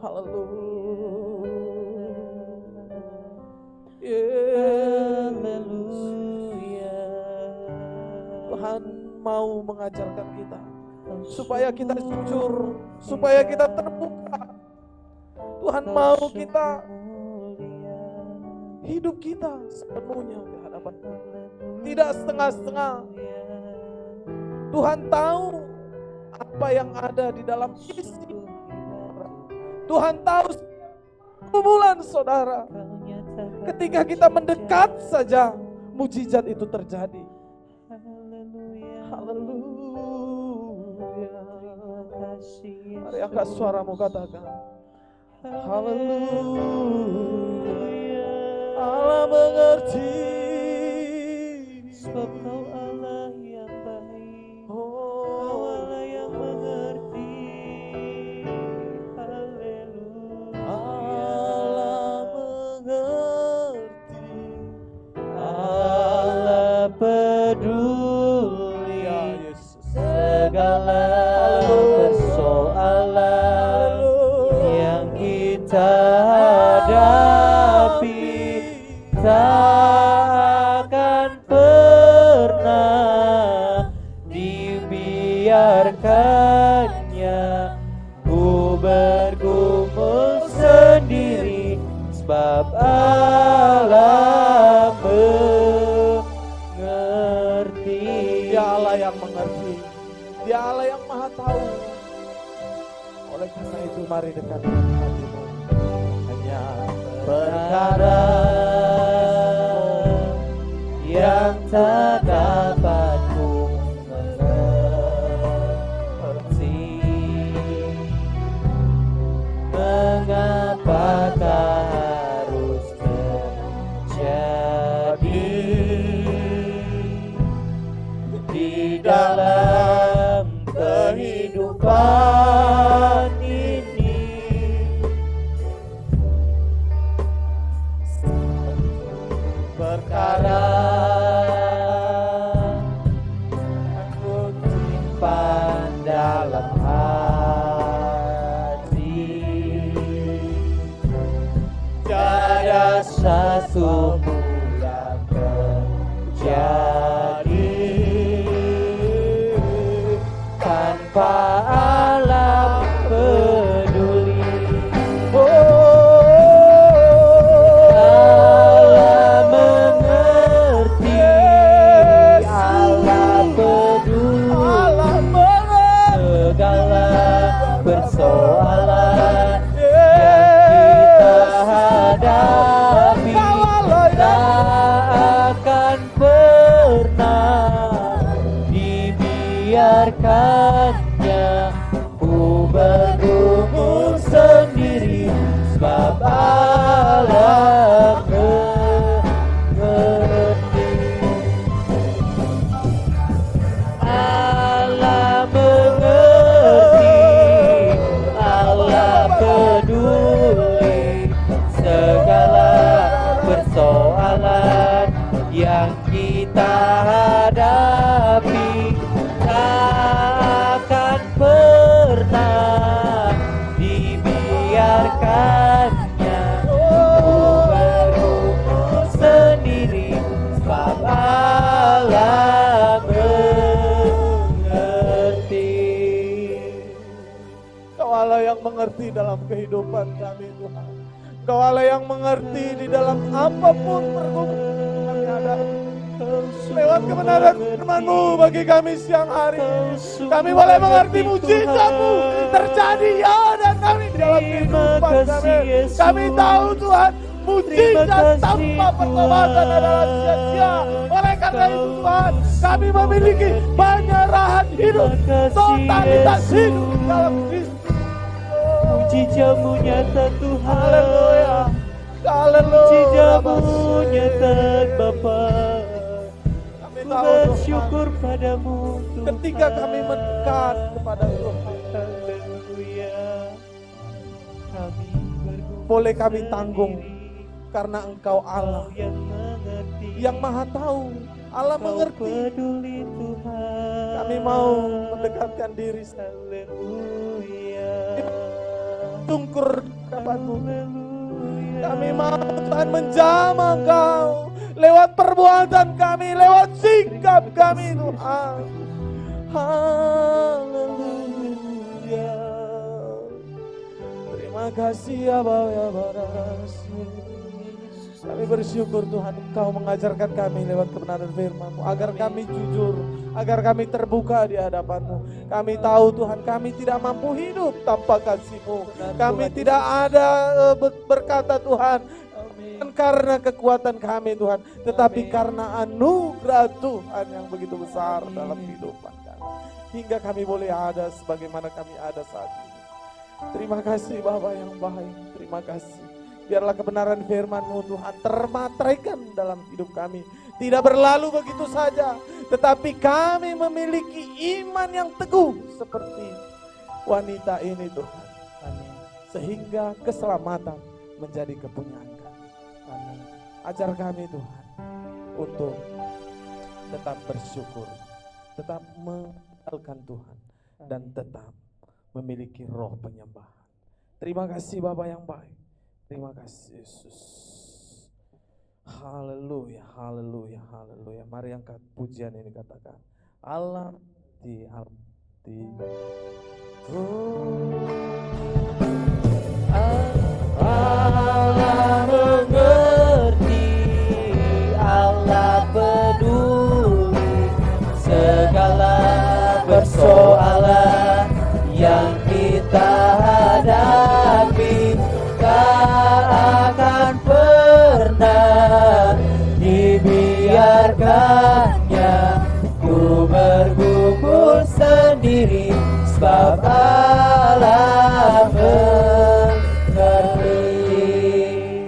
Haleluya. Tuhan mau mengajarkan kita supaya kita jujur, supaya kita terbuka. Tuhan mau kita hidup kita sepenuhnya di hadapan Tuhan. Tidak setengah-setengah. Tuhan tahu apa yang ada di dalam isi. Tuhan tahu pergumulan saudara. Ketika kita mendekat saja, mujizat itu terjadi. Haleluya. Mari angkat suaramu, katakan haleluya. Allah mengerti, Sebab kau Allah yang baik, kau Allah yang mengerti. Haleluya. Allah mengerti, Allah peduli ya Yesus. segala persoalan yang kita hadapi. Tak akan pernah dibiarkannya ku bergumul sendiri, sebab Allah mengerti. Dia Allah yang mengerti, Dia Allah yang maha tahu. Oleh karena itu mari dekatkan hatimu. Hanya Perkara yang tak dapat ku mengerti, mengapakah harus terjadi di dalam kehidupan ini. Perkara aku simpan dalam hati, tiada satu pun yang terjadi tanpa Allah peduli. Persoalan yang kita hadapi tak akan pernah dibiarkannya ku bergumul sendiri, sebab Allah mengerti. Allah mengerti, peduli segala persoalan yang kita hadapi. Tak akan pernah dibiarkannya ku bergumul sendiri, sebab Allah mengerti. Kau Allah yang mengerti dalam kehidupan kami Tuhan. Kau Allah yang mengerti di dalam apapun pergumulan kami hadapi. Lewat kebenaran firman-Mu bagi kami siang hari, kami boleh mengerti mujizat-Mu terjadi ya dan kami di dalam kehidupan kami. Kami tahu Tuhan, mujizat tanpa pertobatan adalah sia-sia. Oleh karena itu Tuhan, kami memiliki penyerahan hidup, totalitas hidup dalam Kristus. Mujizat-Mu nyata Tuhan. Haleluya. Haleluya. Mujizat-Mu nyata Bapa. Kami Ku tahu Tuhan, bersyukur padamu Tuhan. ketika kami mendekat kepada Tuhan, Haleluya. Kami bergumul boleh kami sendiri, tanggung karena Engkau Allah yang mengerti, yang maha tahu. Allah Kau mengerti. peduli Tuhan. Kami mau mendekatkan diri, Haleluya. tungkur depan-Mu. Haleluya. Kami mau Tuhan menjamah Engkau lewat perbuatan kami, lewat sikap kami Tuhan. Haleluya. Terima kasih ya Bapa ya Baras. Kami bersyukur Tuhan Engkau mengajarkan kami lewat kebenaran firman-Mu agar kami jujur, agar kami terbuka di hadapan-Mu. Kami tahu Tuhan kami tidak mampu hidup tanpa kasih-Mu. Kami tidak ada berkata Tuhan bukan karena kekuatan kami Tuhan, tetapi karena anugerah Tuhan yang begitu besar dalam kehidupan kami. Hingga kami boleh ada sebagaimana kami ada saat ini. Terima kasih Bapa yang baik, terima kasih. Biarlah kebenaran firman-Mu Tuhan termateraikan dalam hidup kami. Tidak berlalu begitu saja, tetapi kami memiliki iman yang teguh seperti wanita ini Tuhan. Amin. Sehingga keselamatan menjadi kepunyaan kami. Amin. Ajar kami Tuhan untuk tetap bersyukur, tetap mengandalkan Tuhan, dan tetap memiliki roh penyembahan. Terima kasih Bapa yang baik. Terima kasih Yesus. Haleluya, haleluya, haleluya. Mari angkat pujian ini, katakan Allah di hati. Allah mengerti, Allah peduli segala persoalan yang kita hadapi. Tak akan pernah dibiarkannya ku bergumul sendiri, sebab Allah mengerti.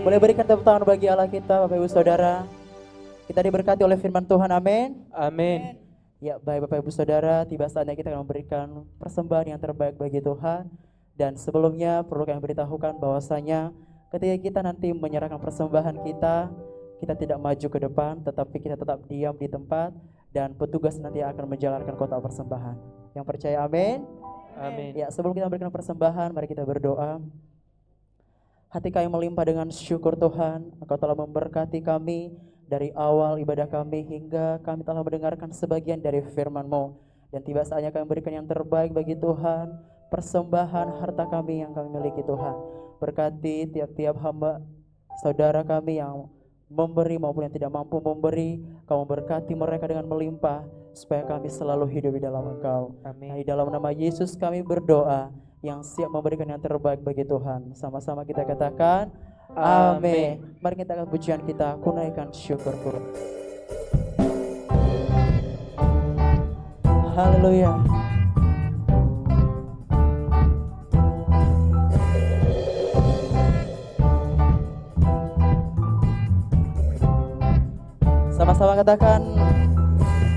Boleh berikan tepuk tangan bagi Allah kita, Bapak Ibu Saudara. Kita diberkati oleh firman Tuhan, amin. Amin. Ya, baik Bapak Ibu Saudara, tiba saatnya kita akan memberikan persembahan yang terbaik bagi Tuhan. Dan sebelumnya perlu kami beritahukan bahwasanya ketika kita nanti menyerahkan persembahan kita tidak maju ke depan, tetapi kita tetap diam di tempat dan petugas nanti akan menjalankan kotak persembahan. Yang percaya amin? Amin. Ya, sebelum kita memberikan persembahan, mari kita berdoa. Hati kami melimpah dengan syukur Tuhan, Engkau telah memberkati kami dari awal ibadah kami hingga kami telah mendengarkan sebagian dari firman-Mu. Dan tiba saatnya kami memberikan yang terbaik bagi Tuhan, persembahan harta kami yang kami miliki Tuhan. Berkati tiap-tiap hamba saudara kami yang memberi maupun yang tidak mampu memberi. Kau berkati mereka dengan melimpah supaya kami selalu hidup di dalam Engkau. Amin. Nah, di dalam nama Yesus kami berdoa, yang siap memberikan yang terbaik bagi Tuhan. Sama-sama kita katakan amin. Mari kita akan pujian kita, kunaikan syukurku. Haleluya. Sama-sama katakan,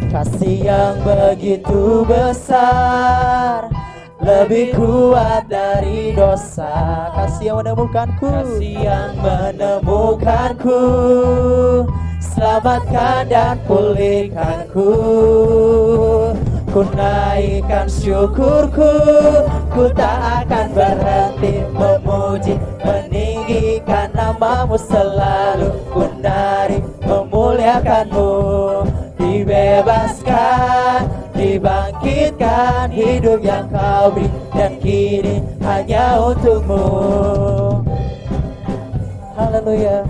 kasih yang begitu besar, lebih kuat dari dosa. Kasih yang menemukanku, kasih yang menemukanku, selamatkan dan pulihkanku. Ku naikkan syukurku, ku tak akan berhenti memuji, meninggikan nama-Mu selalu. Ku nari memuliakan-Mu, dibebaskan, dibangkitkan, hidup yang Kau beri dan kini hanya untuk-Mu. Haleluya.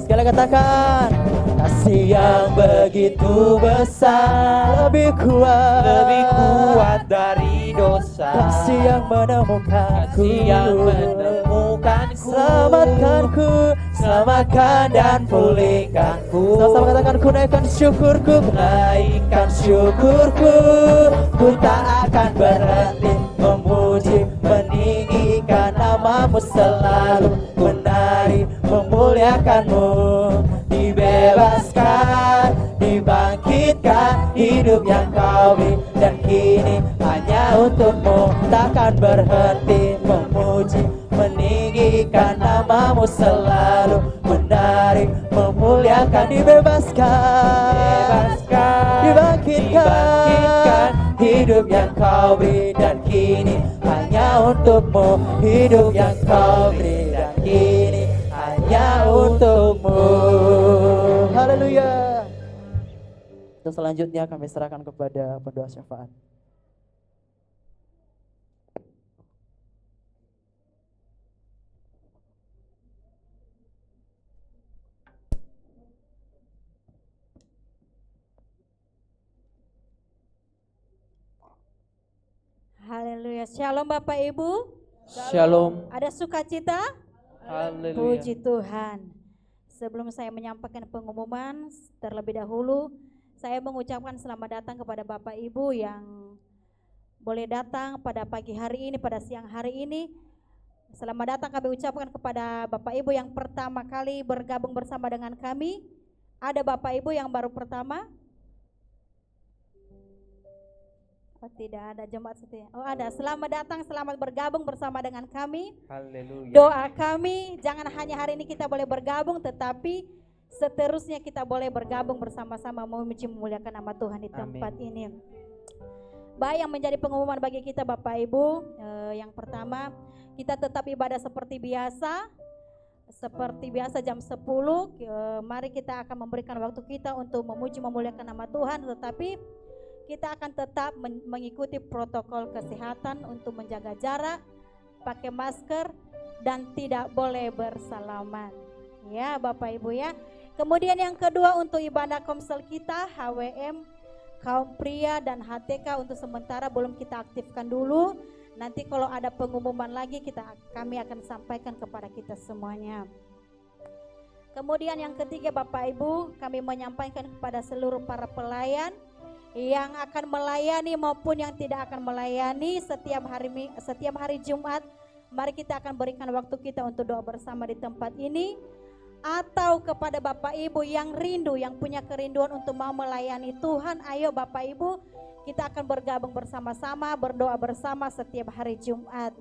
Sekali katakan, kasih yang begitu besar, lebih kuat dari dosa. Kasih yang menemukanku, selamatkan dan pulihkanku. Sama-sama katakan, ku naikkan syukurku, ku tak akan berhenti memuji, meninggikan nama-Mu selalu. Menari memuliakan-Mu, dibebaskan, dibangkitkan, hidup yang Kau beri dan kini hanya untuk-Mu. Takkan berhenti memuji, meninggikan nama-Mu selalu. Menari memuliakan, dibebaskan, dibangkitkan, hidup yang Kau beri dan kini hanya untuk-Mu. Hidup yang Kau beri dan kini hanya untuk-Mu. Haleluya. Dan selanjutnya kami serahkan kepada pendoa syafaat. Haleluya. Shalom Bapak Ibu. Shalom. Ada sukacita? Haleluya. Puji Tuhan. Sebelum saya menyampaikan pengumuman, terlebih dahulu saya mengucapkan selamat datang kepada Bapak Ibu yang boleh datang pada pagi hari ini, pada siang hari ini. Selamat datang kami ucapkan kepada Bapak Ibu yang pertama kali bergabung bersama dengan kami. Ada Bapak Ibu yang baru pertama? Oh, tidak ada jemaat setia. Oh, ada. Selamat datang, selamat bergabung bersama dengan kami. Haleluya. Doa kami jangan hanya hari ini kita boleh bergabung, tetapi seterusnya kita boleh bergabung bersama-sama memuji memuliakan nama Tuhan di tempat ini. Baik, yang menjadi pengumuman bagi kita Bapak Ibu, yang pertama kita tetap ibadah seperti biasa. Seperti biasa jam 10, mari kita akan memberikan waktu kita untuk memuji memuliakan nama Tuhan, tetapi kita akan tetap mengikuti protokol kesehatan untuk menjaga jarak, pakai masker, dan tidak boleh bersalaman. Ya Bapak Ibu ya. Kemudian yang kedua untuk ibadah komsel kita, HWM, kaum pria dan HTK untuk sementara belum kita aktifkan dulu. Nanti kalau ada pengumuman lagi kami akan sampaikan kepada kita semuanya. Kemudian yang ketiga Bapak Ibu, kami menyampaikan kepada seluruh para pelayan yang akan melayani maupun yang tidak akan melayani setiap hari Jumat, mari kita akan berikan waktu kita untuk doa bersama di tempat ini. Atau kepada Bapak Ibu yang rindu, yang punya kerinduan untuk mau melayani Tuhan, ayo Bapak Ibu, kita akan bergabung bersama-sama, berdoa bersama setiap hari Jumat.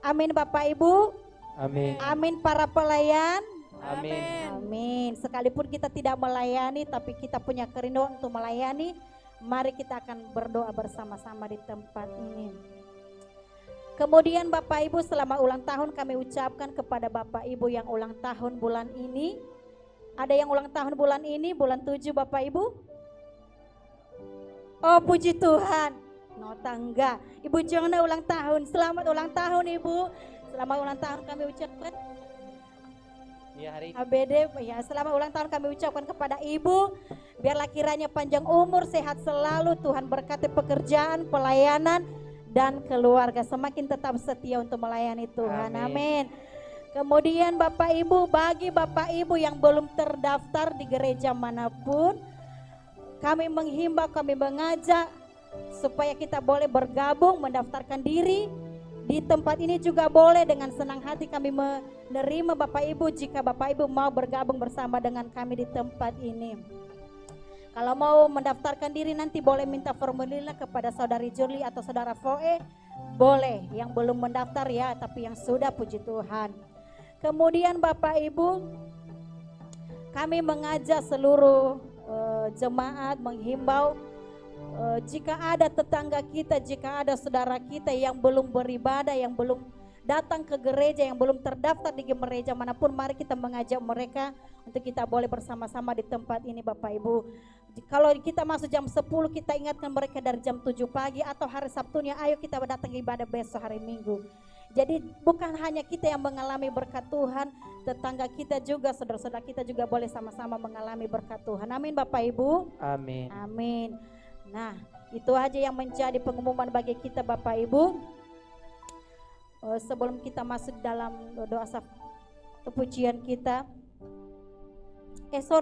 Amin Bapak Ibu. Amin. Amin para pelayan. Amin. Amin. Sekalipun kita tidak melayani, tapi kita punya kerinduan untuk melayani, mari kita akan berdoa bersama-sama di tempat ini. Kemudian Bapak Ibu, selamat ulang tahun kami ucapkan kepada Bapak Ibu yang ulang tahun bulan ini. Ada yang ulang tahun bulan ini, bulan 7 Bapak Ibu? Oh puji Tuhan. Nota enggak. Ibu Jona ulang tahun. Selamat ulang tahun Ibu. Selamat ulang tahun kami ucapkan. Ya, hari ABD ya, selamat ulang tahun kami ucapkan kepada Ibu. Biarlah kiranya panjang umur, sehat selalu, Tuhan berkati pekerjaan, pelayanan dan keluarga, semakin tetap setia untuk melayani Tuhan. Amin. Kemudian Bapak Ibu, bagi Bapak Ibu yang belum terdaftar di gereja manapun, kami menghimbau, kami mengajak supaya kita boleh bergabung, mendaftarkan diri. Di tempat ini juga boleh, dengan senang hati kami menerima Bapak Ibu jika Bapak Ibu mau bergabung bersama dengan kami di tempat ini. Kalau mau mendaftarkan diri nanti boleh minta formulirnya kepada Saudari Jurli atau Saudara Foe, boleh. Yang belum mendaftar ya, tapi yang sudah puji Tuhan. Kemudian Bapak Ibu, kami mengajak seluruh jemaat, menghimbau jika ada tetangga kita, jika ada saudara kita yang belum beribadah, yang belum datang ke gereja, yang belum terdaftar di gereja manapun, mari kita mengajak mereka untuk kita boleh bersama-sama di tempat ini Bapak Ibu. Kalau kita masuk jam 10, kita ingatkan mereka dari jam 7 pagi atau hari Sabtunya, ayo kita datang ke ibadah besok hari Minggu. Jadi bukan hanya kita yang mengalami berkat Tuhan, tetangga kita juga, saudara-saudara kita juga boleh sama-sama mengalami berkat Tuhan. Amin Bapak Ibu. Amin. Amin. Nah, itu aja yang menjadi pengumuman bagi kita Bapak Ibu. Sebelum kita masuk dalam doa kepujian kita,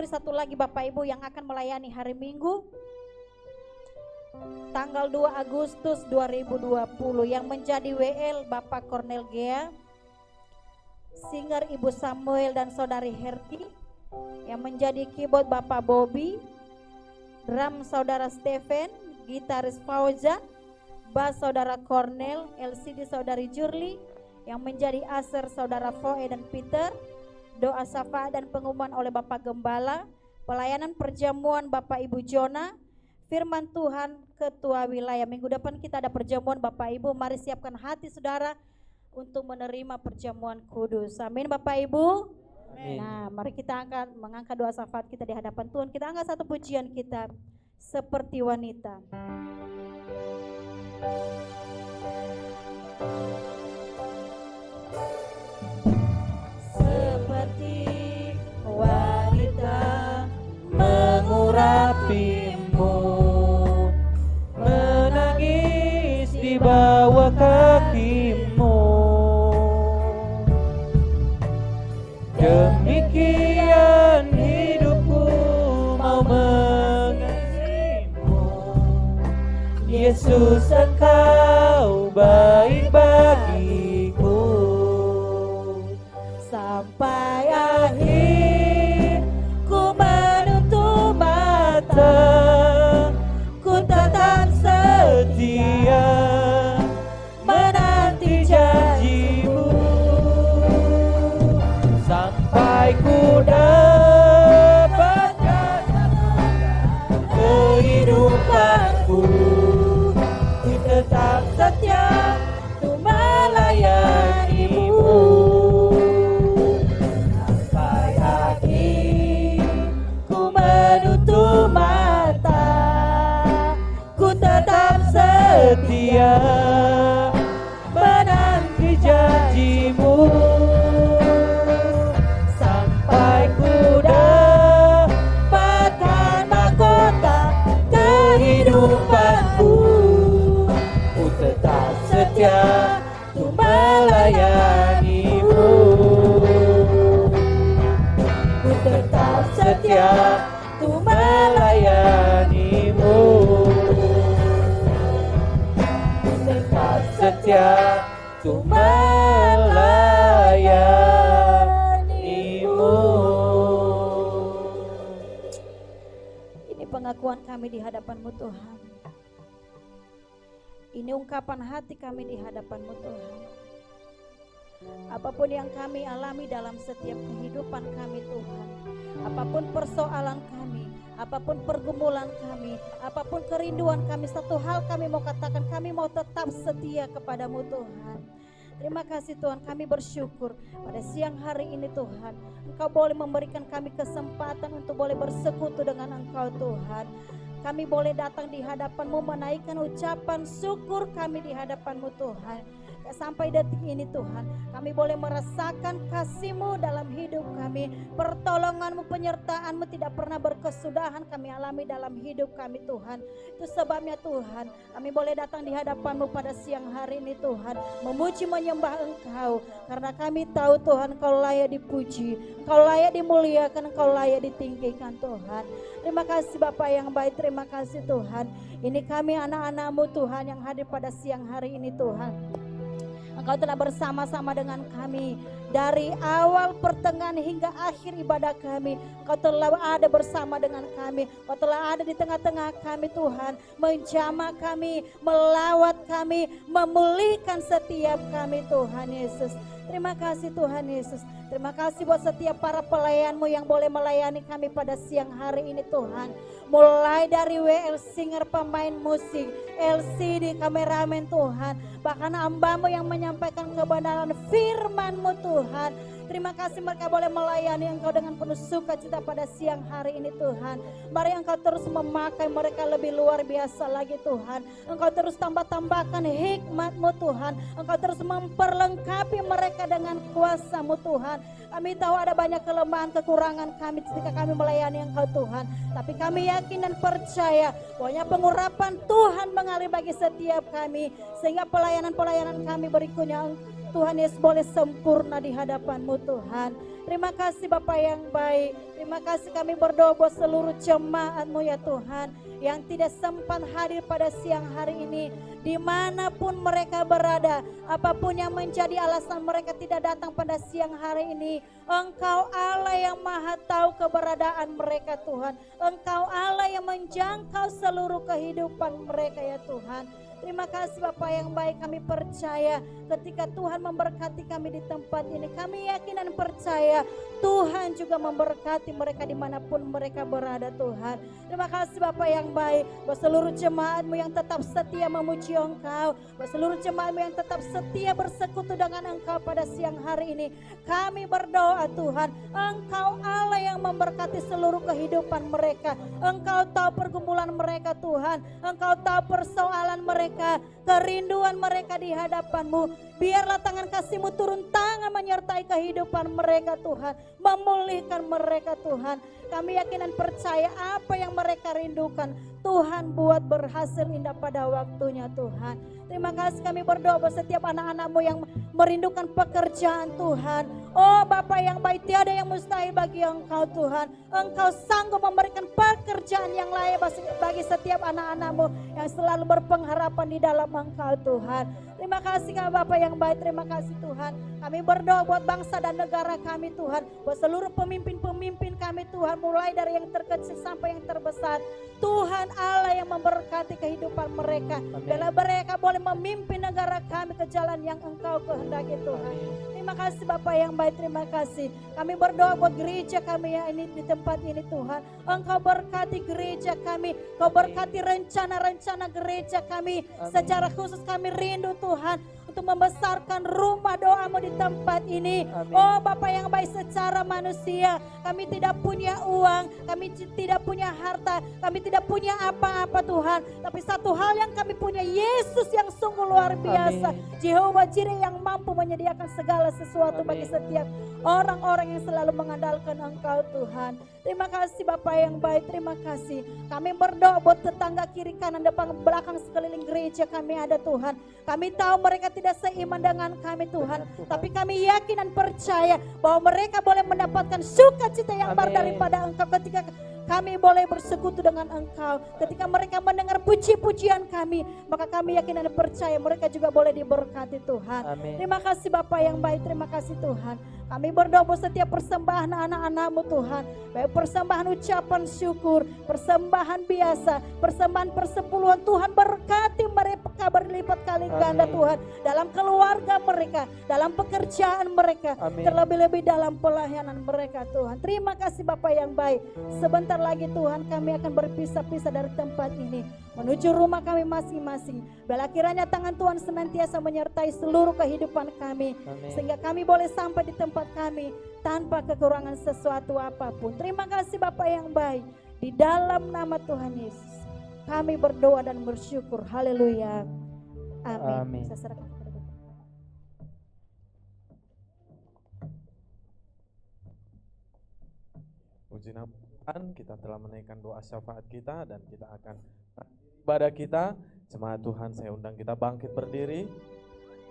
satu lagi Bapak Ibu yang akan melayani hari Minggu tanggal 2 Agustus 2020 yang menjadi WL Bapak Cornel Gea, singer Ibu Samuel dan Saudari Herti, yang menjadi keyboard Bapak Bobby, drum Saudara Stephen, gitaris Fauzan, bass Saudara Cornel, LCD Saudari Jurli, yang menjadi aser Saudara Foe dan Peter, doa syafaat dan pengumuman oleh Bapak Gembala, pelayanan perjamuan Bapak Ibu Jona, firman Tuhan Ketua Wilayah. Minggu depan kita ada perjamuan Bapak Ibu, mari siapkan hati saudara untuk menerima perjamuan kudus. Amin Bapak Ibu. Amin. Nah, mari kita mengangkat doa syafaat kita di hadapan Tuhan. Kita angkat satu pujian kita, Seperti Wanita. Seperti wanita mengurapimu, menangis di bawah Demikian hidupku mau mengasihimu. Yesus, Engkau baik bagiku. Sampai akhir ku menutup mata, ku tetap Setia menanti janjimu sampai ku dapatkan kehidupanku. Ku tetap setia untuk melayanimu sampai akhir. Ku menutup mata, ku tetap setia menanti janjimu sampai ku dapatkan mahkota kehidupanku. Ku tetap setia untuk melayanimu. Ku tetap setia untuk melayanimu. Tetap setia untuk melayanimu. Ini pengakuan kami di hadapan-Mu Tuhan. Ini ungkapan hati kami di hadapan-Mu Tuhan. Apapun yang kami alami dalam setiap kehidupan kami Tuhan, apapun persoalan kami, apapun pergumulan kami, apapun kerinduan kami, satu hal kami mau katakan, kami mau tetap setia kepada-Mu Tuhan. Terima kasih Tuhan, kami bersyukur pada siang hari ini Tuhan, Engkau boleh memberikan kami kesempatan untuk boleh bersekutu dengan Engkau Tuhan. Kami boleh datang di hadapan-Mu menaikkan ucapan syukur kami di hadapan-Mu Tuhan. Sampai detik ini Tuhan, kami boleh merasakan kasih-Mu dalam hidup kami. Pertolongan-Mu, penyertaan-Mu tidak pernah berkesudahan kami alami dalam hidup kami Tuhan. Itu sebabnya Tuhan, kami boleh datang di hadapan-Mu pada siang hari ini Tuhan, memuji menyembah Engkau. Karena kami tahu Tuhan, Engkau layak dipuji, Engkau layak dimuliakan, Engkau layak ditinggikan Tuhan. Terima kasih Bapa yang baik, terima kasih Tuhan. Ini kami anak-anak-Mu Tuhan yang hadir pada siang hari ini Tuhan. Engkau telah bersama-sama dengan kami dari awal, pertengahan hingga akhir ibadah kami. Engkau telah ada bersama dengan kami. Engkau telah ada di tengah-tengah kami Tuhan, menjamah kami, melawat kami, memulihkan setiap kami Tuhan Yesus. Terima kasih Tuhan Yesus. Terima kasih buat setiap para pelayan-Mu yang boleh melayani kami pada siang hari ini Tuhan. Mulai dari WL Singer, pemain musik, LCD, kameramen Tuhan. Bahkan hamba-Mu yang menyampaikan kebenaran firman-Mu Tuhan. Terima kasih mereka boleh melayani Engkau dengan penuh sukacita pada siang hari ini Tuhan. Mari Engkau terus memakai mereka lebih luar biasa lagi Tuhan. Engkau terus tambah-tambahkan hikmat-Mu Tuhan. Engkau terus memperlengkapi mereka dengan kuasa-Mu Tuhan. Kami tahu ada banyak kelemahan, kekurangan kami ketika kami melayani Engkau Tuhan. Tapi kami yakin dan percaya bahwa pengurapan Tuhan mengalir bagi setiap kami. Sehingga pelayanan-pelayanan kami berikutnya Tuhan Yesus boleh sempurna di hadapan-Mu Tuhan. Terima kasih Bapa yang baik. Terima kasih kami berdoa buat seluruh jemaat-Mu ya Tuhan, yang tidak sempat hadir pada siang hari ini. Dimanapun mereka berada, apapun yang menjadi alasan mereka tidak datang pada siang hari ini, Engkau Allah yang maha tahu keberadaan mereka Tuhan. Engkau Allah yang menjangkau seluruh kehidupan mereka ya Tuhan. Terima kasih Bapa yang baik, kami percaya ketika Tuhan memberkati kami di tempat ini, kami yakin dan percaya Tuhan juga memberkati mereka dimanapun mereka berada Tuhan. Terima kasih Bapa yang baik, buat seluruh jemaat-Mu yang tetap setia memuji Engkau, buat seluruh jemaat-Mu yang tetap setia bersekutu dengan Engkau pada siang hari ini. Kami berdoa Tuhan, Engkau Allah yang memberkati seluruh kehidupan mereka. Engkau tahu pergumulan mereka Tuhan, Engkau tahu persoalan mereka, kerinduan mereka di hadapan-Mu. Biarlah tangan kasih-Mu turun tangan menyertai kehidupan mereka Tuhan. memulihkan mereka Tuhan. Kami yakin dan percaya apa yang mereka rindukan, Tuhan buat berhasil indah pada waktunya Tuhan. Terima kasih, kami berdoa buat setiap anak-anak-Mu yang merindukan pekerjaan Tuhan. Oh Bapa yang baik, tiada yang mustahil bagi Engkau Tuhan. Engkau sanggup memberikan pekerjaan yang layak bagi setiap anak-anak-Mu yang selalu berpengharapan di dalam Engkau Tuhan. Terima kasih Bapak yang baik, terima kasih Tuhan. Kami berdoa buat bangsa dan negara kami Tuhan, buat seluruh pemimpin-pemimpin kami Tuhan, mulai dari yang terkecil sampai yang terbesar. Tuhan Allah yang memberkati kehidupan mereka. Bila mereka boleh memimpin negara kami ke jalan yang Engkau kehendaki Tuhan. Terima kasih Bapak yang baik, terima kasih. Kami berdoa buat gereja kami yang ini di tempat ini Tuhan. Engkau berkati gereja kami, Kau berkati rencana-rencana gereja kami. Secara khusus kami rindu Tuhan untuk membesarkan rumah doa-Mu di tempat ini. Oh Bapa yang baik, secara manusia kami tidak punya uang, kami tidak punya harta, kami tidak punya apa-apa Tuhan. Tapi satu hal yang kami punya, Yesus yang sungguh luar biasa. Jehovah Jireh yang mampu menyediakan segala sesuatu bagi setiap orang-orang yang selalu mengandalkan Engkau Tuhan. Terima kasih Bapa yang baik, terima kasih. Kami berdoa buat tetangga kiri kanan depan belakang sekeliling gereja kami ada Tuhan. Kami tahu mereka tidak seiman dengan kami Tuhan, tapi kami yakin dan percaya bahwa mereka boleh mendapatkan sukacita yang baru daripada Engkau ketika kami boleh bersekutu dengan Engkau. Ketika mereka mendengar puji-pujian kami, maka kami yakin dan percaya mereka juga boleh diberkati Tuhan. Terima kasih Bapa yang baik, terima kasih Tuhan. Kami berdoa buat setiap persembahan anak-anak-Mu Tuhan, baik persembahan ucapan syukur, persembahan biasa, persembahan persepuluhan, Tuhan berkati mereka berlipat kali ganda Tuhan, dalam keluarga mereka, dalam pekerjaan mereka, terlebih-lebih dalam pelayanan mereka Tuhan. Terima kasih Bapa yang baik. Sebentar lagi Tuhan kami akan berpisah-pisah dari tempat ini menuju rumah kami masing-masing. Bila kiranya tangan Tuhan senantiasa menyertai seluruh kehidupan kami, sehingga kami boleh sampai di tempat kami tanpa kekurangan sesuatu apapun. Terima kasih Bapa yang baik. Di dalam nama Tuhan Yesus kami berdoa dan bersyukur. Haleluya. Amin. Saya serahkan kepada Bapak. Puji nama Tuhan, kita telah menaikkan doa syafaat kita dan kita akan ibadah kita. Jemaat Tuhan, saya undang kita bangkit berdiri.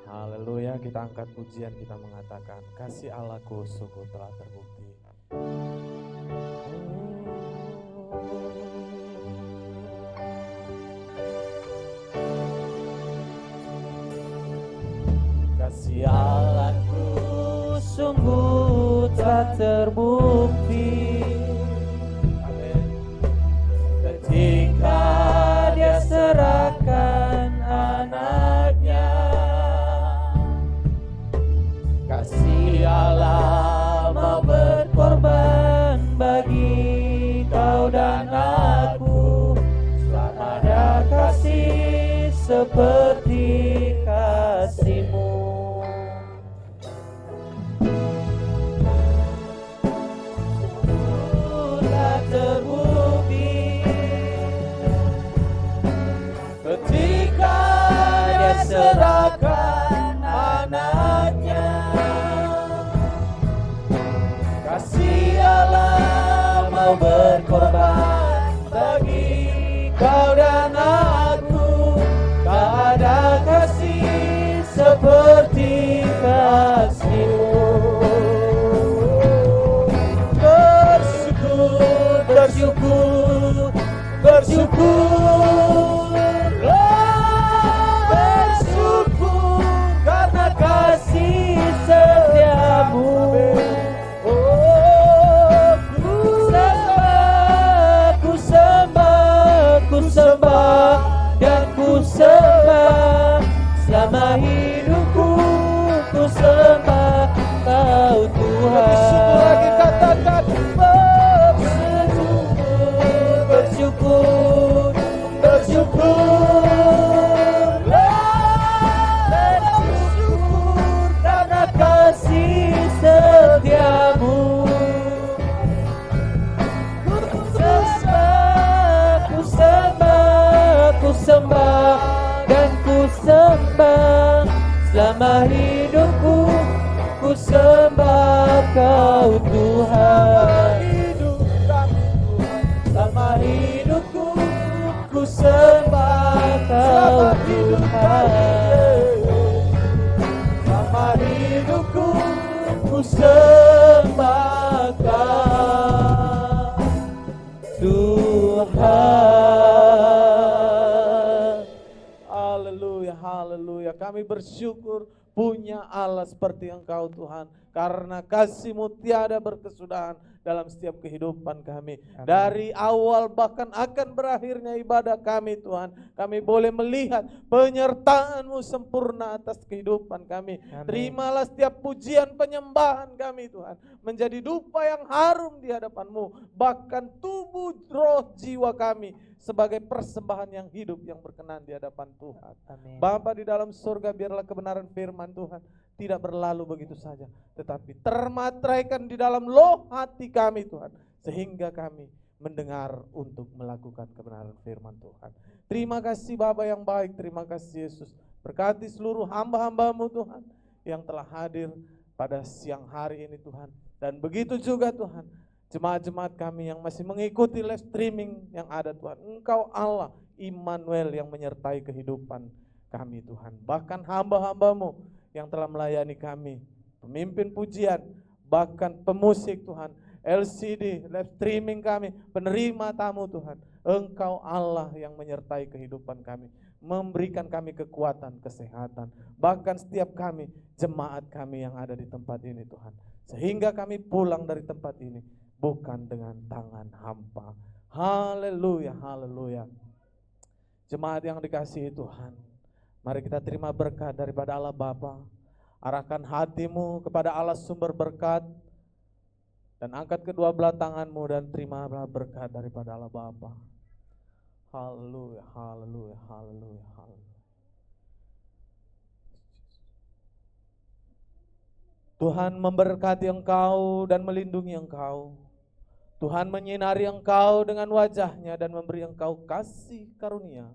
Haleluya, kita angkat pujian, kita mengatakan kasih Allahku sungguh telah terbukti. Kasih Allahku sungguh telah terbukti. Amin. Ketika Dia serahkan anaknya, kasih Allah mau berkorban bagi kau dan aku. Tak ada kasih seperti kasih-Mu. Sudah terbukti ketika Dia serahkan anaknya. Kasih Allah mau berkorban bagi kau dan aku. Tak ada kasih seperti kasih-Mu. Bersyukur, bersyukur, bersyukurlah, bersyukur karena kasih setiamu. Oh, ku sembah dan ku sembah selama hidupku. Ku sembah Kau Tuhan. Bersyukur lagi, katakan bersyukur, bersyukur, Tuhan, hidup kami Tuhan, selama hidupku ku sembah Kau Tuhan, selama hidupku ku sembah Kau Tuhan. Haleluya, haleluya. Kami bersyukur punya Allah seperti Engkau Tuhan, karena kasih-Mu tiada berkesudahan dalam setiap kehidupan kami. Amin. Dari awal bahkan akan berakhirnya ibadah kami Tuhan, kami boleh melihat penyertaan-Mu sempurna atas kehidupan kami. Amin. Terimalah setiap pujian penyembahan kami Tuhan, menjadi dupa yang harum di hadapan-Mu, bahkan tubuh, roh, jiwa kami sebagai persembahan yang hidup yang berkenan di hadapan Tuhan. Amin. Bapa di dalam surga, biarlah kebenaran firman Tuhan tidak berlalu begitu saja, tetapi termateraikan di dalam loh hati kami Tuhan, sehingga kami mendengar untuk melakukan kebenaran firman Tuhan. Terima kasih Bapa yang baik, terima kasih Yesus. Berkati seluruh hamba-hamba-Mu Tuhan yang telah hadir pada siang hari ini Tuhan. Dan begitu juga Tuhan, jemaat-jemaat kami yang masih mengikuti live streaming yang ada Tuhan. Engkau Allah Immanuel yang menyertai kehidupan kami Tuhan. Bahkan hamba-hamba-Mu yang telah melayani kami, pemimpin pujian, bahkan pemusik Tuhan, LCD, live streaming kami, penerima tamu Tuhan. Engkau Allah yang menyertai kehidupan kami, memberikan kami kekuatan, kesehatan, bahkan setiap kami, jemaat kami yang ada di tempat ini Tuhan. Sehingga kami pulang dari tempat ini bukan dengan tangan hampa. Haleluya, haleluya. Jemaat yang dikasihi Tuhan, mari kita terima berkat daripada Allah Bapa. Arahkan hatimu kepada Allah sumber berkat, dan angkat kedua belah tanganmu dan terimalah berkat daripada Allah Bapa. Haleluya, haleluya, haleluya, haleluya. Tuhan memberkati engkau dan melindungi engkau. Tuhan menyinari engkau dengan wajahnya dan memberi engkau kasih karunia.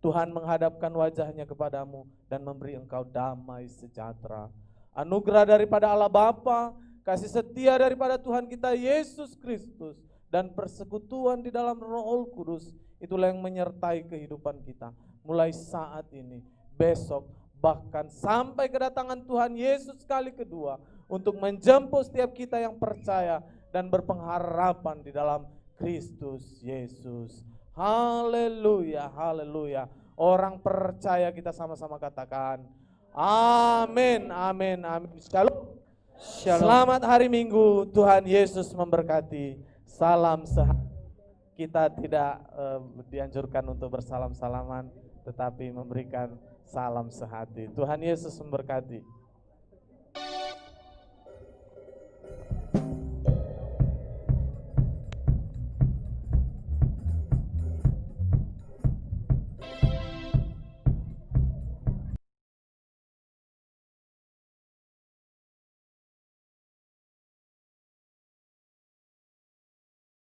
Tuhan menghadapkan wajahnya kepadamu dan memberi engkau damai sejahtera. Anugerah daripada Allah Bapa, kasih setia daripada Tuhan kita Yesus Kristus, dan persekutuan di dalam Roh Kudus, itulah yang menyertai kehidupan kita. Mulai saat ini, besok, bahkan sampai kedatangan Tuhan Yesus kali kedua, untuk menjemput setiap kita yang percaya dan berpengharapan di dalam Kristus Yesus. Haleluya, haleluya. Orang percaya kita sama-sama katakan amin, amin, amin. Shalom. Shalom. Selamat hari Minggu, Tuhan Yesus memberkati. Salam sehat. Kita tidak dianjurkan untuk bersalam-salaman, tetapi memberikan salam sehati. Tuhan Yesus memberkati.